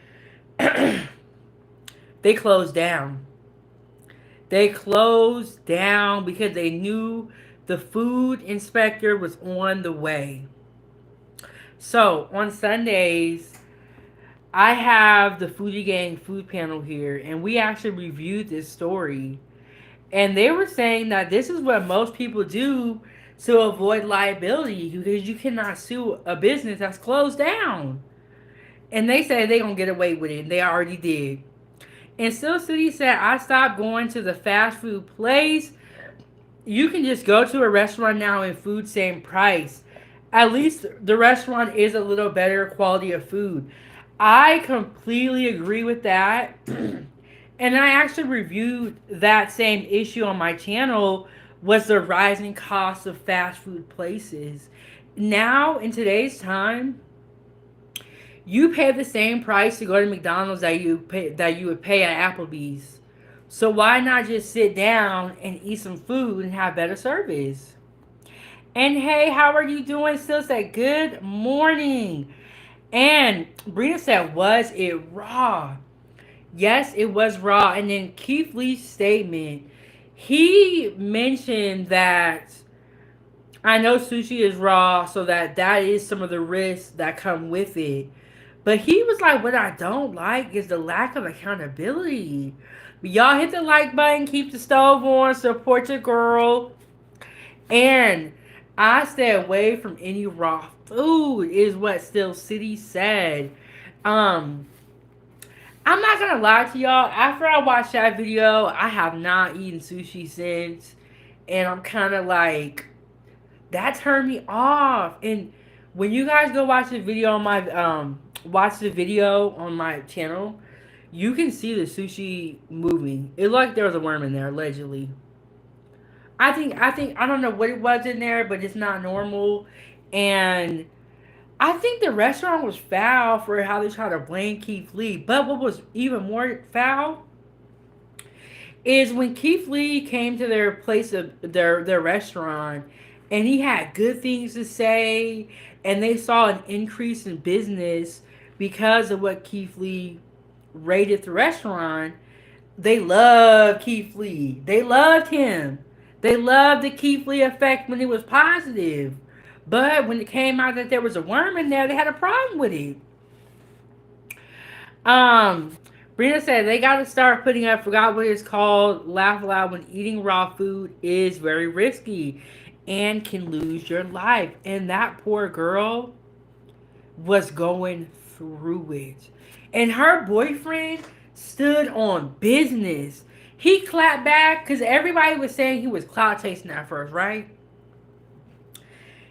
they closed down. They closed down because they knew the food inspector was on the way. So on Sundays, I have the Foodie Gang food panel here, and we actually reviewed this story. And they were saying that this is what most people do to avoid liability because you cannot sue a business that's closed down. And they say they're going to get away with it, and they already did. And Still City said, I stopped going to the fast food place. You can just go to a restaurant now and food same price. At least the restaurant is a little better quality of food. I completely agree with that. And I actually reviewed that same issue on my channel was the rising cost of fast food places. Now, in today's time, you pay the same price to go to McDonald's that you would pay at Applebee's. So why not just sit down and eat some food and have better service? And hey, how are you doing? Still said good morning. And Brina said, was it raw? Yes, it was raw. And then Keith Lee's statement, he mentioned that I know sushi is raw, so that is some of the risks that come with it. But he was like, what I don't like is the lack of accountability. But y'all hit the like button, keep the stove on, support your girl. And I stay away from any raw food, is what Still City said. Um, I'm not gonna lie to y'all. After I watched that video, I have not eaten sushi since. And I'm kind of like, that turned me off. And when you guys go watch the video on my channel, you can see the sushi moving. It looked like there was a worm in there, allegedly. I don't know what it was in there, but it's not normal. And I think the restaurant was foul for how they tried to blame Keith Lee. But what was even more foul is when Keith Lee came to their place of their restaurant and he had good things to say and they saw an increase in business because of what Keith Lee rated the restaurant. They loved Keith Lee. They loved him. They loved the Keith Lee effect when it was positive. But when it came out that there was a worm in there, they had a problem with it. Um, Brina said they got to start putting up. Forgot what it's called. Laugh aloud when eating raw food is very risky, and can lose your life. And that poor girl was going through it, and her boyfriend stood on business. He clapped back because everybody was saying he was clout chasing at first, right?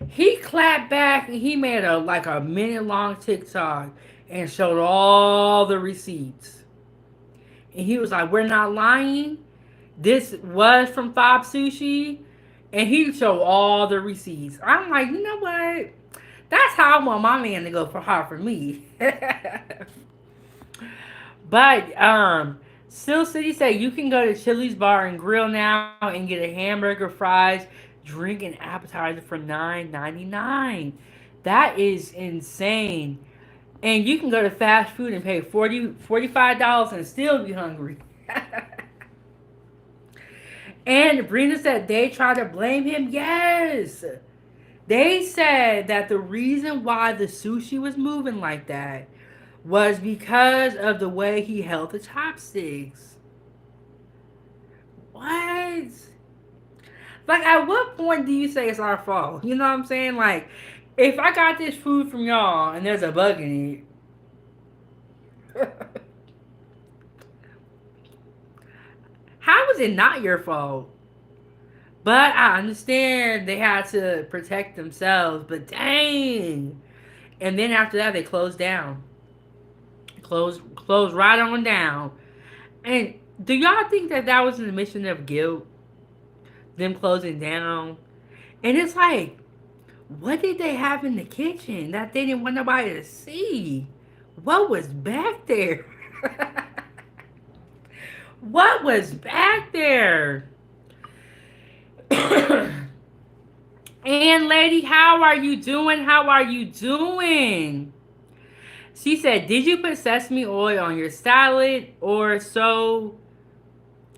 He clapped back and he made a minute long TikTok and showed all the receipts. And he was like, we're not lying. This was from Fob Sushi. And he showed all the receipts. I'm like, you know what? That's how I want my man to go for hard for me. But Still City said you can go to Chili's Bar and Grill now and get a hamburger, fries, drink, and appetizer for $9.99. That is insane. And you can go to fast food and pay $45 and still be hungry. And Brina said they tried to blame him. Yes. They said that the reason why the sushi was moving like that was because of the way he held the chopsticks. What? Like, at what point do you say it's our fault? You know what I'm saying? Like, if I got this food from y'all and there's a bug in it, how is it not your fault? But I understand they had to protect themselves, but dang. And then after that, they closed down. Closed right on down. And do y'all think that that was an admission of guilt? Them closing down? And it's like, what did they have in the kitchen that they didn't want nobody to see? What was back there? What was back there? And lady, how are you doing? How are you doing? She said, did you put sesame oil on your salad or so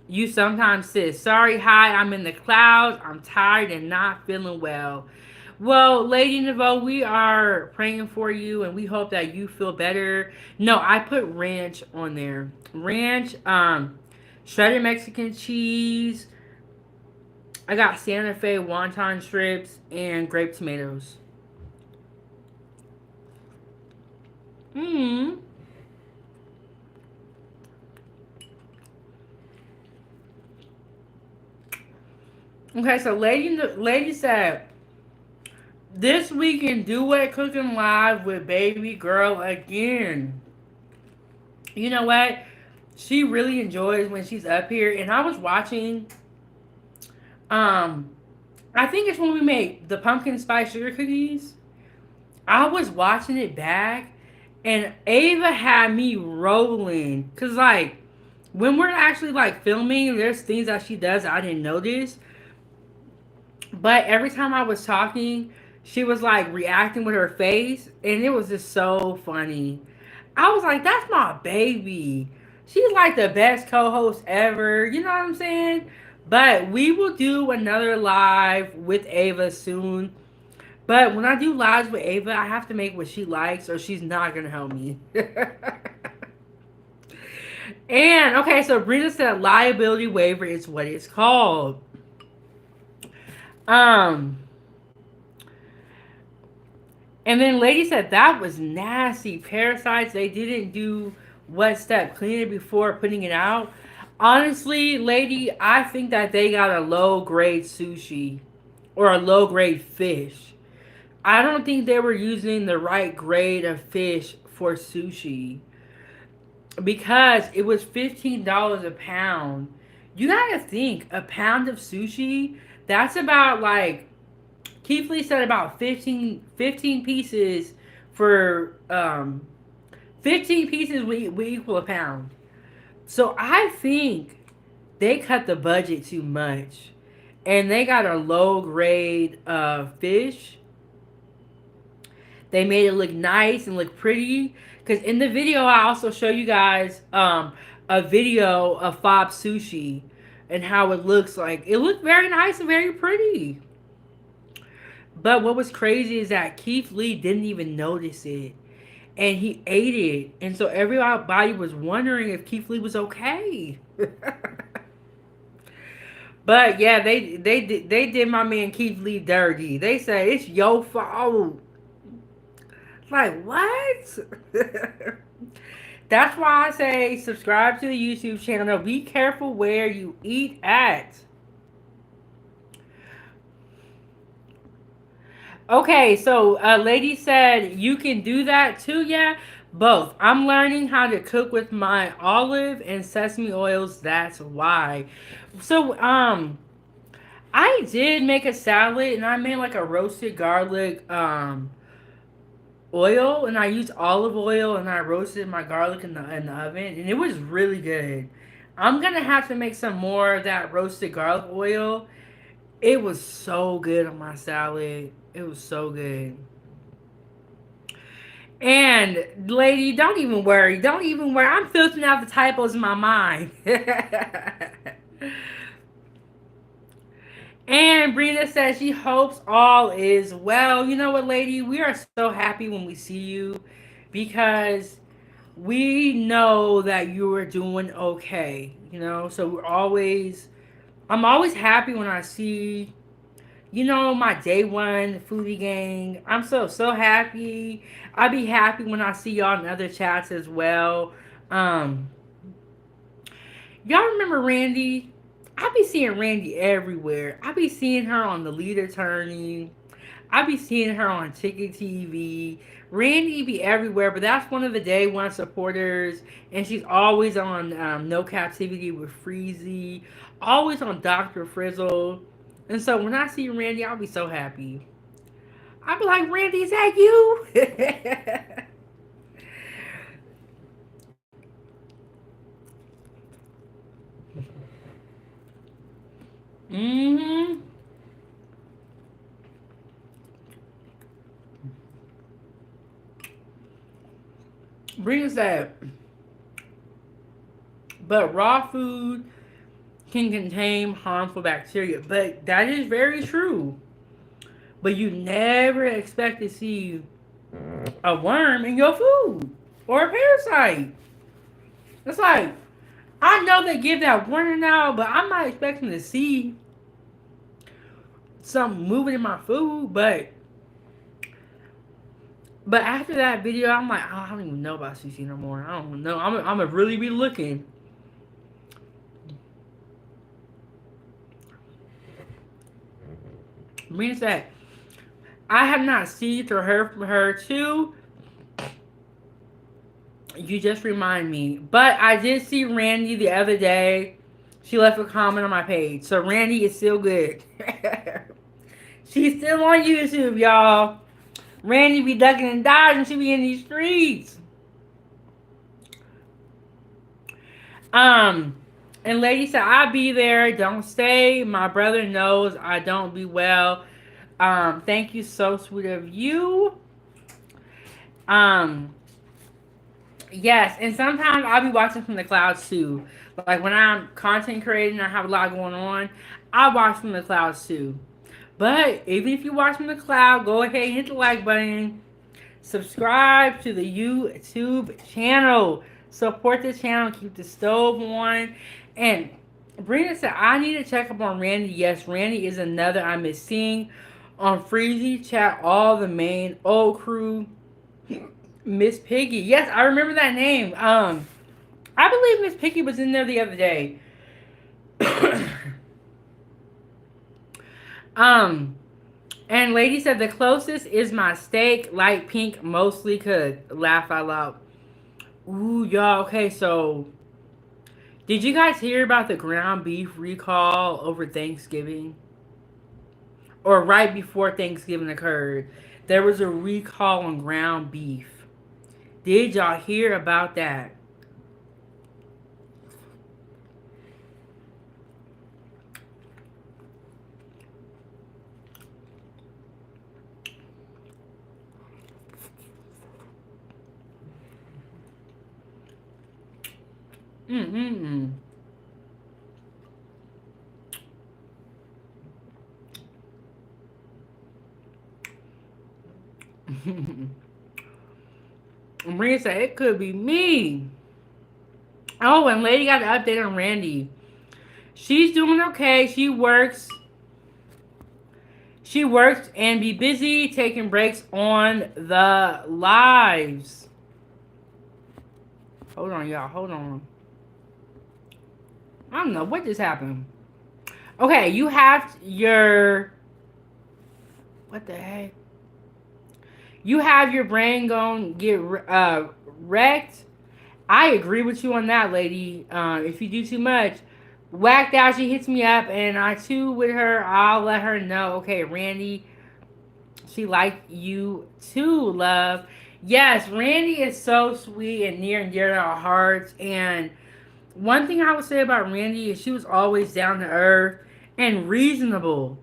you sometimes sis? Sorry, hi, I'm in the clouds. I'm tired and not feeling well. Well, Lady Nevo, we are praying for you and we hope that you feel better. No, I put ranch on there. Ranch, shredded Mexican cheese. I got Santa Fe wonton strips and grape tomatoes. Hmm. Okay, so lady said this weekend do it cooking live with baby girl again. You know what? She really enjoys when she's up here, and I was watching. Um, I think it's when we made the pumpkin spice sugar cookies. I was watching it back, and Ava had me rolling. Cause like when we're actually like filming, there's things that she does I didn't notice. But every time I was talking, she was like reacting with her face, and it was just so funny. I was like, that's my baby. She's like the best co host ever. You know what I'm saying? But we will do another live with Ava soon. But when I do lives with Ava, I have to make what she likes, or she's not going to help me. And, okay, so Brenda said liability waiver is what it's called. Um, And then lady said that was nasty. Parasites, they didn't do what step? Clean it before putting it out. Honestly, lady, I think that they got a low grade sushi or a low grade fish. I don't think they were using the right grade of fish for sushi because it was $15 a pound. You gotta think a pound of sushi, that's about like Keith Lee said about 15 pieces for 15 pieces we equal a pound. So I think they cut the budget too much. And they got a low grade fish. They made it look nice and look pretty. Because in the video, I also show you guys a video of Fob Sushi and how it looks like. It looked very nice and very pretty. But what was crazy is that Keith Lee didn't even notice it. And he ate it. And so everybody was wondering if Keith Lee was okay. But yeah, they did my man Keith Lee dirty. They said it's your fault. Like what? That's why I say subscribe to the YouTube channel. Be careful where you eat at. Okay, so a lady said you can do that too. Yeah, both. I'm learning how to cook with my olive and sesame oils. That's why. So I did make a salad and I made like a roasted garlic oil and I used olive oil and I roasted my garlic in the oven and it was really good. I'm gonna have to make some more of that roasted garlic oil. It was so good on my salad. It was so good. And lady, don't even worry. Don't even worry. I'm filtering out the typos in my mind. And Brina says she hopes all is well. You know what, lady? We are so happy when we see you because we know that you are doing okay. You know, so I'm always happy when I see, my day one foodie gang. I'm so happy. I be happy when I see y'all in other chats as well. Um, y'all remember Randy? I be seeing Randy everywhere. I be seeing her on the leader turning. I be seeing her on Ticket TV. Randy be everywhere, but that's one of the day one supporters, and she's always on No Captivity with Freezy, always on Dr. Frizzle. And so when I see Randy, I'll be so happy. I'll be like, Randy, is that you? Mm-hmm. Bring us that. But raw food can contain harmful bacteria. But that is very true. But you never expect to see a worm in your food or a parasite. It's like, I know they give that warning now, but I'm not expecting to see something moving in my food. But after that video, I'm like, I don't even know about CC no more. I don't know. I'm gonna really be looking. Means that I have not seen or heard from her too. You just remind me. But I did see Randy the other day. She left a comment on my page. So Randy is still good. She's still on YouTube, y'all. Randy be ducking and dodging. She be in these streets. Um, and lady said, I'll be there. Don't stay. My brother knows I don't be well. Thank you, so sweet of you. Um, yes, and sometimes I'll be watching from the clouds too. Like when I'm content creating, I have a lot going on. I watch from the clouds too. But even if you watch from the cloud, go ahead and hit the like button. Subscribe to the YouTube channel. Support the channel. Keep the stove on. And Brenda said, I need to check up on Randy. Yes, Randy is another I miss seeing on Freezy chat. All the main old crew. Miss Piggy. Yes, I remember that name. I believe Miss Piggy was in there the other day. um, and lady said the closest is my steak, light pink, mostly cooked. Laugh out loud. Ooh, y'all. Okay, so did you guys hear about the ground beef recall over Thanksgiving? Or right before Thanksgiving occurred, there was a recall on ground beef. Did y'all hear about that? Mm-hmm. Maria said it could be me. Oh, and lady got an update on Randy. She's doing okay. She works and be busy taking breaks on the lives. Hold on, y'all. Hold on. I don't know what just happened. Okay, you have your what the heck? You have your brain going get wrecked. I agree with you on that, lady. If you do too much, whacked out, she hits me up, and I too with her. I'll let her know. Okay, Randy, she like you too, love. Yes, Randy is so sweet and near and dear to our hearts. And one thing I would say about Randy is she was always down to earth and reasonable.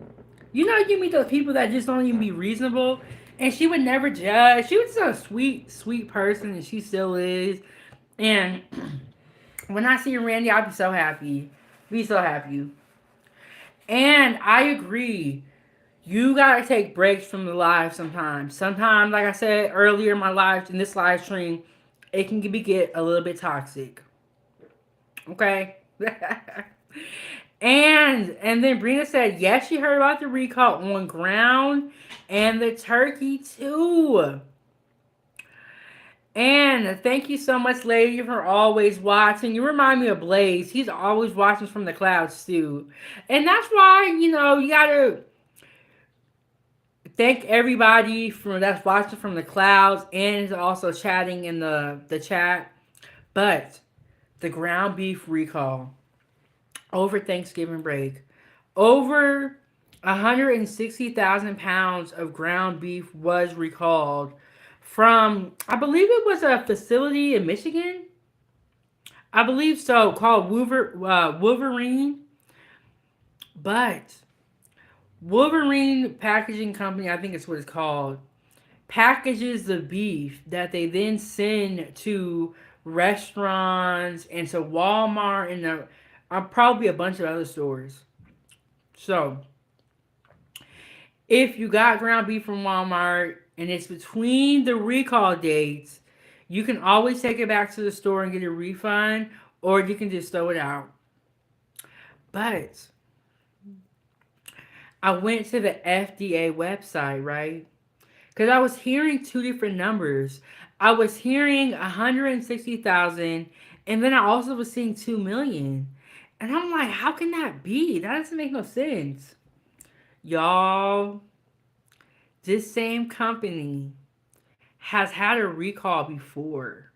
You know, you meet those people that just don't even be reasonable, and she would never judge. She was just a sweet, sweet person, and she still is. And when I see Randy, I'll be so happy. Be so happy. And I agree. You gotta take breaks from the live sometimes. Sometimes, like I said earlier in my live in this live stream, it can get a little bit toxic. Okay. And then Brina said, yes, she heard about the recall on ground and the turkey too. And thank you so much, lady, for always watching. You remind me of Blaze. He's always watching from the clouds too. And that's why, you gotta thank everybody from that's watching from the clouds and is also chatting in the chat. But the ground beef recall over Thanksgiving break, over 160,000 pounds of ground beef was recalled from, I believe it was a facility in Michigan. I believe so, called Wolverine. But Wolverine Packaging Company, I think it's what it's called, packages the beef that they then send to restaurants and to Walmart and probably a bunch of other stores. So, if you got ground beef from Walmart and it's between the recall dates, you can always take it back to the store and get a refund, or you can just throw it out. But I went to the FDA website, right? Because I was hearing two different numbers. I was hearing 160,000, and then I also was seeing 2 million. And I'm like, how can that be? That doesn't make no sense. Y'all, this same company has had a recall before.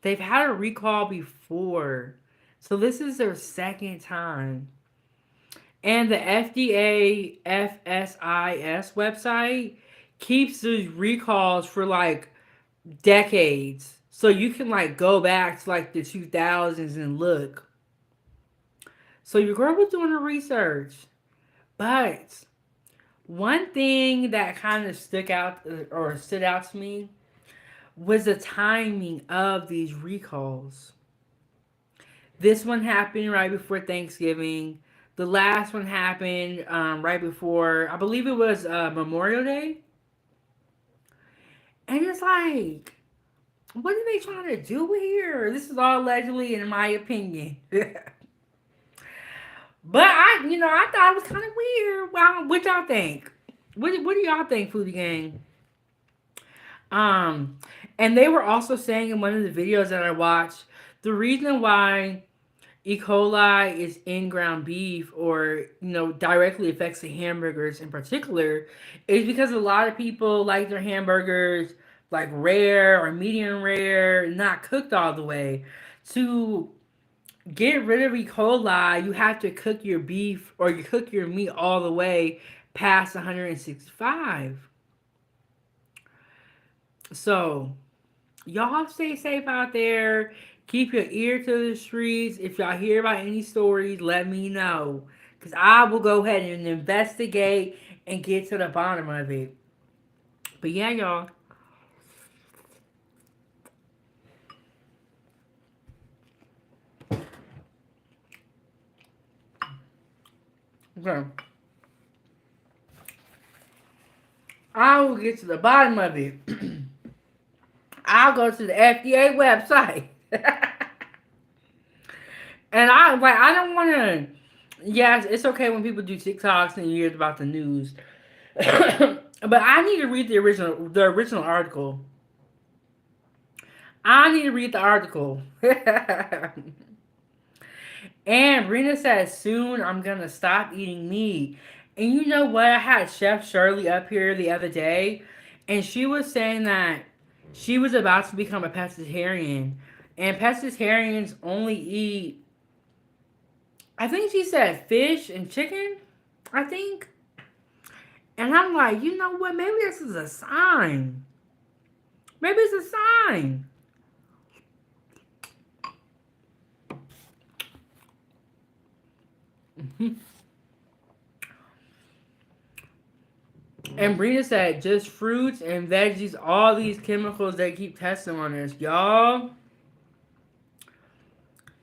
They've had a recall before. So this is their second time. And the FDA FSIS website keeps these recalls for like decades. So you can like go back to like the 2000s and look. So your girl was doing her research. But one thing that kind of stood out to me was the timing of these recalls. This one happened right before Thanksgiving. The last one happened right before, I believe it was Memorial Day. And it's like, what are they trying to do here? This is all allegedly, in my opinion. But I thought it was kind of weird. Well, what y'all think? What do y'all think, Foodie Gang? Um, and they were also saying in one of the videos that I watched, the reason why E. coli is in ground beef, or directly affects the hamburgers in particular, is because a lot of people like their hamburgers like rare or medium rare, not cooked all the way. To get rid of E. coli, you have to cook your beef or you cook your meat all the way past 165. So y'all stay safe out there. Keep your ear to the streets. If y'all hear about any stories, let me know. Because I will go ahead and investigate and get to the bottom of it. But yeah, y'all. Okay. I will get to the bottom of it. I'll go to the FDA website. And I don't want to. Yes, it's okay when people do TikToks and you hear about the news. But I need to read the original article. I need to read the article. And Rena says, soon I'm going to stop eating meat. And you know what? I had Chef Shirley up here the other day, and she was saying that she was about to become a pescatarian. And pescatarians only eat, I think she said fish and chicken, I think. And I'm like, you know what? Maybe this is a sign. Maybe it's a sign. And Brina said, just fruits and veggies, all these chemicals they keep testing on us, y'all.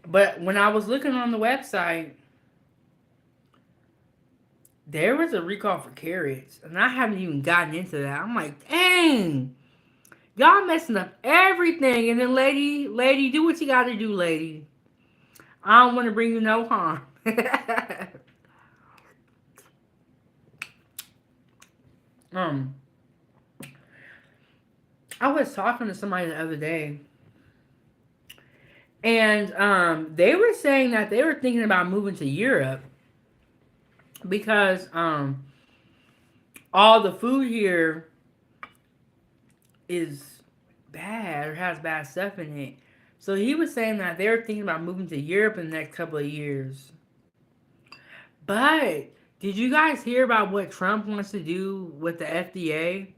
But when I was looking on the website, there was a recall for carrots, and I haven't even gotten into that. I'm like, dang, y'all messing up everything. And then, lady, do what you got to do, lady. I don't want to bring you no harm. um, I was talking to somebody the other day, and they were saying that they were thinking about moving to Europe because all the food here is bad or has bad stuff in it. So he was saying that they were thinking about moving to Europe in the next couple of years. But did you guys hear about what Trump wants to do with the FDA?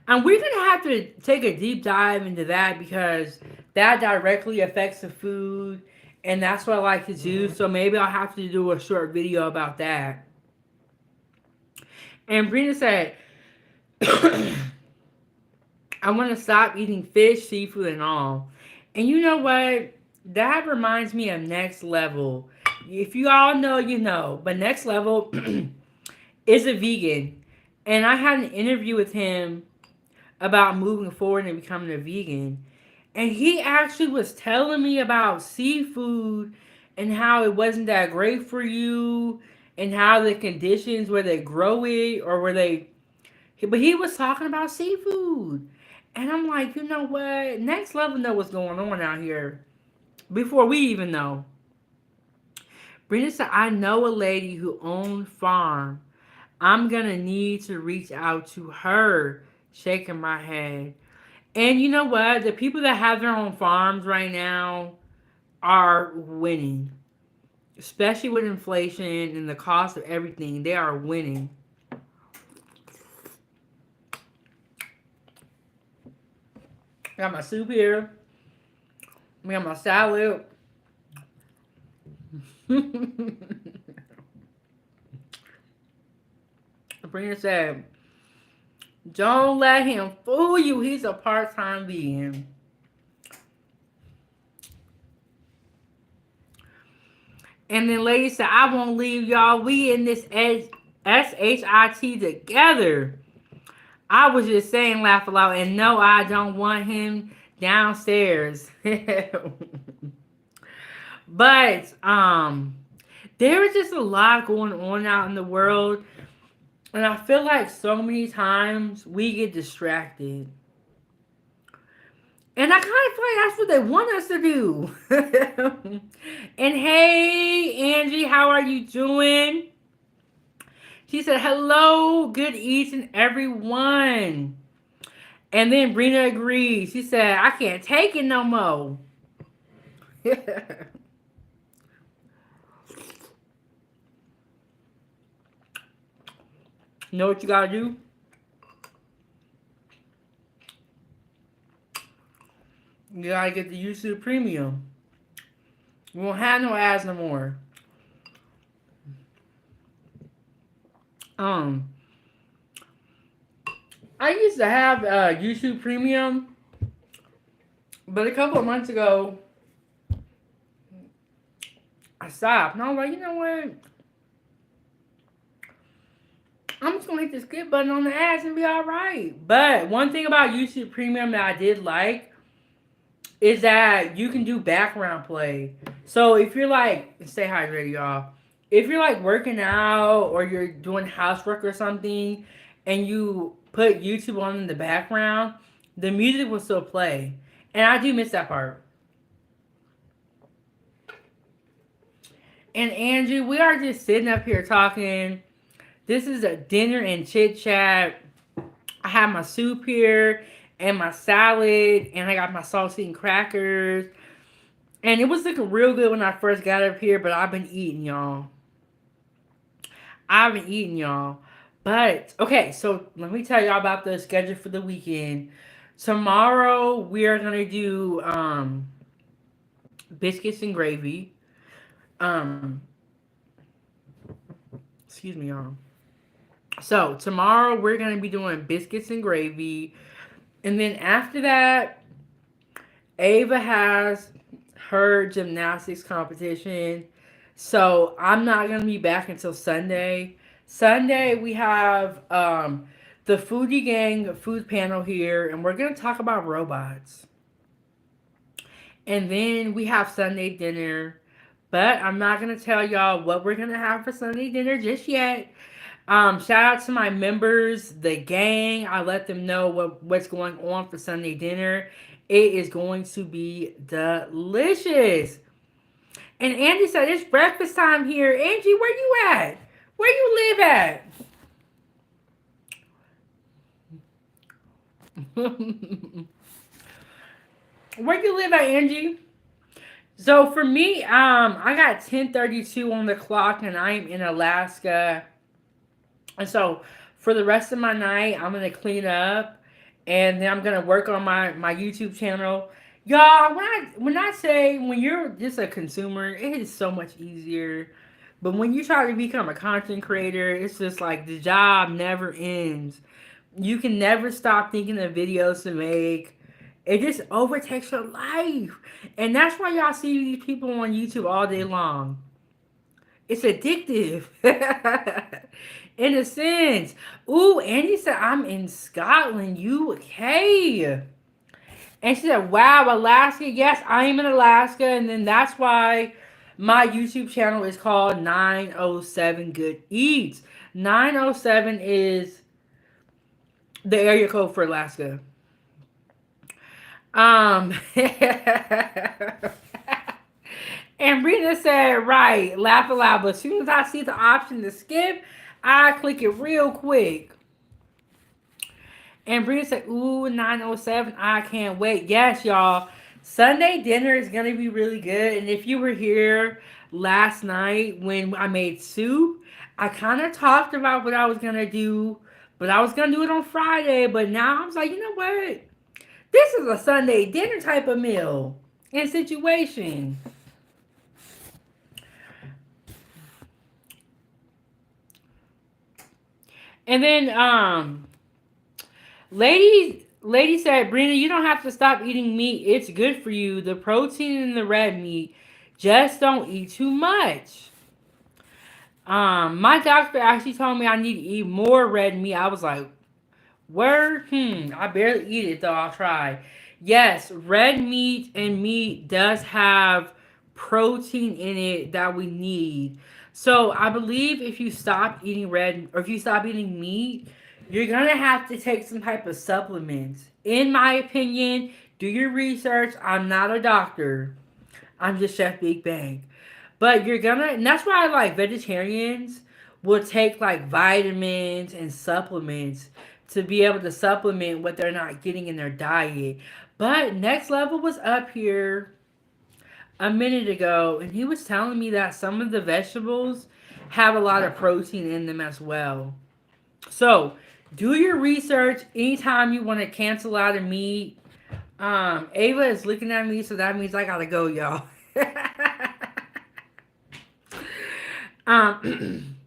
And we're going to have to take a deep dive into that because that directly affects the food. And that's what I like to do. So maybe I'll have to do a short video about that. And Brina said, I want to stop eating fish, seafood, and all. And you know what? That reminds me of Next Level. If you all know, you know. But Next Level is a vegan. And I had an interview with him about moving forward and becoming a vegan. And he actually was telling me about seafood and how it wasn't that great for you and how the conditions where they grow it or where they. But he was talking about seafood. And I'm like, you know what? Next Level know what's going on out here before we even know. Brenda said, I know a lady who owns farm. I'm going to need to reach out to her, shaking my head. And you know what? The people that have their own farms right now are winning. Especially with inflation and the cost of everything. They are winning. I got my soup here. I got my salad. Sabrina said, don't let him fool you. He's a part-time vegan. And then lady said, I won't leave y'all. We in this SHIT together. I was just saying laugh aloud. And no, I don't want him downstairs. But there is just a lot going on out in the world. And I feel like so many times we get distracted. And I kind of feel like that's what they want us to do. And hey, Angie, how are you doing? She said, hello, good evening, everyone. And then Brina agreed. She said, I can't take it no more. You know what you gotta do? You gotta get the YouTube Premium. We won't have no ads no more. I used to have YouTube Premium, but a couple of months ago, I stopped. And I was like, you know what? I'm just gonna hit the skip button on the ads and be alright. But one thing about YouTube Premium that I did like is that you can do background play. So if you're like, stay hydrated, y'all. If you're like working out or you're doing housework or something and you put YouTube on in the background, the music will still play. And I do miss that part. And Angie, we are just sitting up here talking. This is a dinner and chit chat. I have my soup here and my salad, and I got my saltine crackers. And it was looking real good when I first got up here, but I've been eating, y'all. I've been eating, y'all. But, okay, so let me tell y'all about the schedule for the weekend. Tomorrow, we are going to do biscuits and gravy. Excuse me, y'all. So, tomorrow, we're going to be doing biscuits and gravy. And then after that, Ava has her gymnastics competition. So I'm not going to be back until Sunday. Sunday we have the Foodie Gang food panel here, and we're gonna talk about robots. And then we have Sunday dinner, but I'm not gonna tell y'all what we're gonna have for Sunday dinner just yet. Shout out to my members, the gang. I let them know what's going on for Sunday dinner. It is going to be delicious. And Andy said it's breakfast time here. Angie, where you at? Where you live at? Where you live at, Angie? So for me, I got 10:32 on the clock, and I'm in Alaska. And so for the rest of my night, I'm gonna clean up, and then I'm gonna work on my YouTube channel. Y'all, when I say when you're just a consumer, it is so much easier. But when you try to become a content creator, it's just like the job never ends. You can never stop thinking of videos to make. It just overtakes your life. And that's why y'all see these people on YouTube all day long. It's addictive. In a sense. Ooh, Andy said, I'm in Scotland, UK. And she said, wow, Alaska. Yes, I am in Alaska. And then that's why my YouTube channel is called 907 Good Eats. 907 is the area code for Alaska. Um, and Rita said, right, laugh aloud. But as soon as I see the option to skip, I click it real quick. And Rita said, ooh, 907, I can't wait. Yes, y'all. Sunday dinner is going to be really good. And if you were here last night when I made soup, I kind of talked about what I was going to do. But I was going to do it on Friday. But now I was like, you know what? This is a Sunday dinner type of meal and situation. And then lady said, Brenda, you don't have to stop eating meat. It's good for you. The protein in the red meat. Just don't eat too much. My doctor actually told me I need to eat more red meat. I was like, word? I barely eat it though. I'll try. Yes, red meat and meat does have protein in it that we need. So I believe if you stop eating red or if you stop eating meat, you're gonna have to take some type of supplements. In my opinion, do your research. I'm not a doctor. I'm just Chef Big Bang. But you're gonna, and that's why I like vegetarians will take like vitamins and supplements to be able to supplement what they're not getting in their diet. But Next Level was up here a minute ago, and he was telling me that some of the vegetables have a lot of protein in them as well. So do your research anytime you want to cancel out a meat. Ava is looking at me, so that means I gotta go, y'all. um,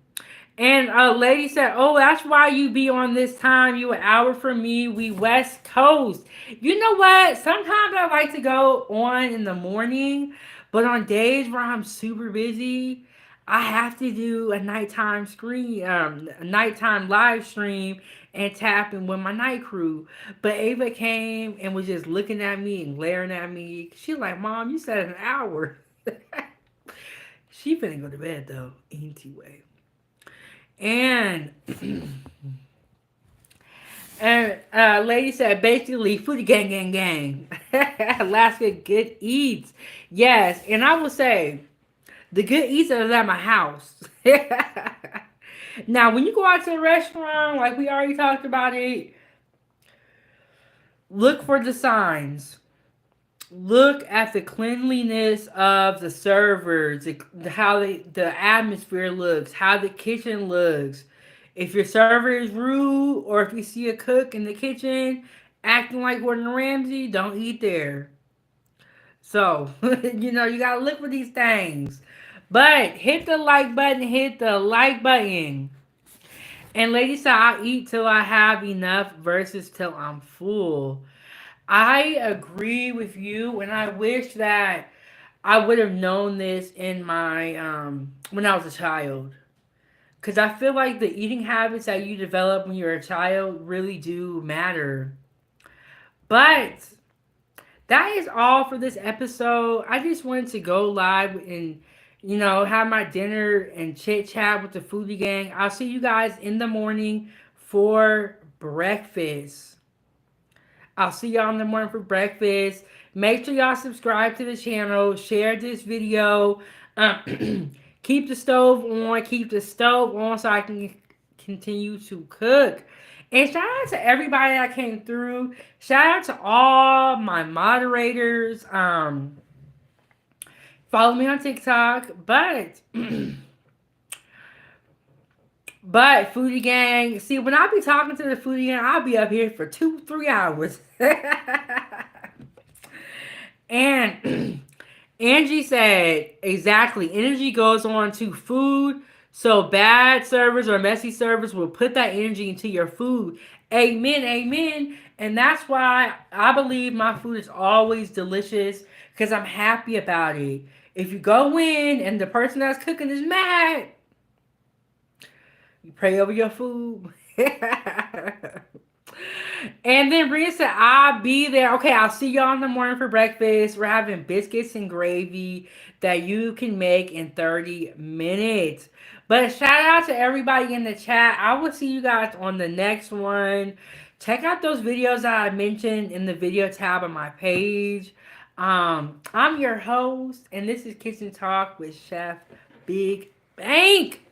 and a lady said, "Oh, that's why you be on this time. You an hour from me. We West Coast. You know what? Sometimes I like to go on in the morning, but on days where I'm super busy, I have to do a nighttime a nighttime live stream and tapping with my night crew." But Ava came and was just looking at me and glaring at me. She's like, "Mom, you said an hour." She finna go to bed though, anyway. And lady said basically foodie gang gang gang. Alaska good eats. Yes, and I will say the good eats are at my house. Now when you go out to a restaurant, like we already talked about it, look for the signs. Look at the cleanliness of the servers, how the atmosphere looks, how the kitchen looks. If your server is rude, or if you see a cook in the kitchen acting like Gordon Ramsay, don't eat there. So, you gotta look for these things. But hit the like button, hit the like button. And ladies said, I eat till I have enough versus till I'm full. I agree with you, and I wish that I would have known this in my when I was a child. Because I feel like the eating habits that you develop when you're a child really do matter. But that is all for this episode. I just wanted to go live and, have my dinner and chit chat with the foodie gang. I'll see you guys in the morning for breakfast. I'll see y'all in the morning for breakfast. Make sure y'all subscribe to the channel. Share this video. Keep the stove on. Keep the stove on so I can continue to cook. And shout out to everybody that came through. Shout out to all my moderators. Follow me on TikTok. But Foodie Gang, see, when I be talking to the Foodie Gang, I'll be up here for 2-3 hours. And Angie said, exactly, energy goes on to food. So bad servers or messy servers will put that energy into your food. Amen, amen. And that's why I believe my food is always delicious because I'm happy about it. If you go in and the person that's cooking is mad, you pray over your food. And then Rhea said, I'll be there. Okay, I'll see y'all in the morning for breakfast. We're having biscuits and gravy that you can make in 30 minutes. But shout out to everybody in the chat. I will see you guys on the next one. Check out those videos that I mentioned in the video tab on my page. I'm your host, and this is Kitchen Talk with Chef Big Bank.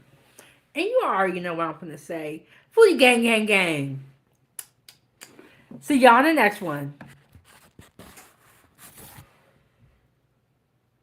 And you already know what I'm going to say. Foodie gang, gang, gang. See y'all in the next one.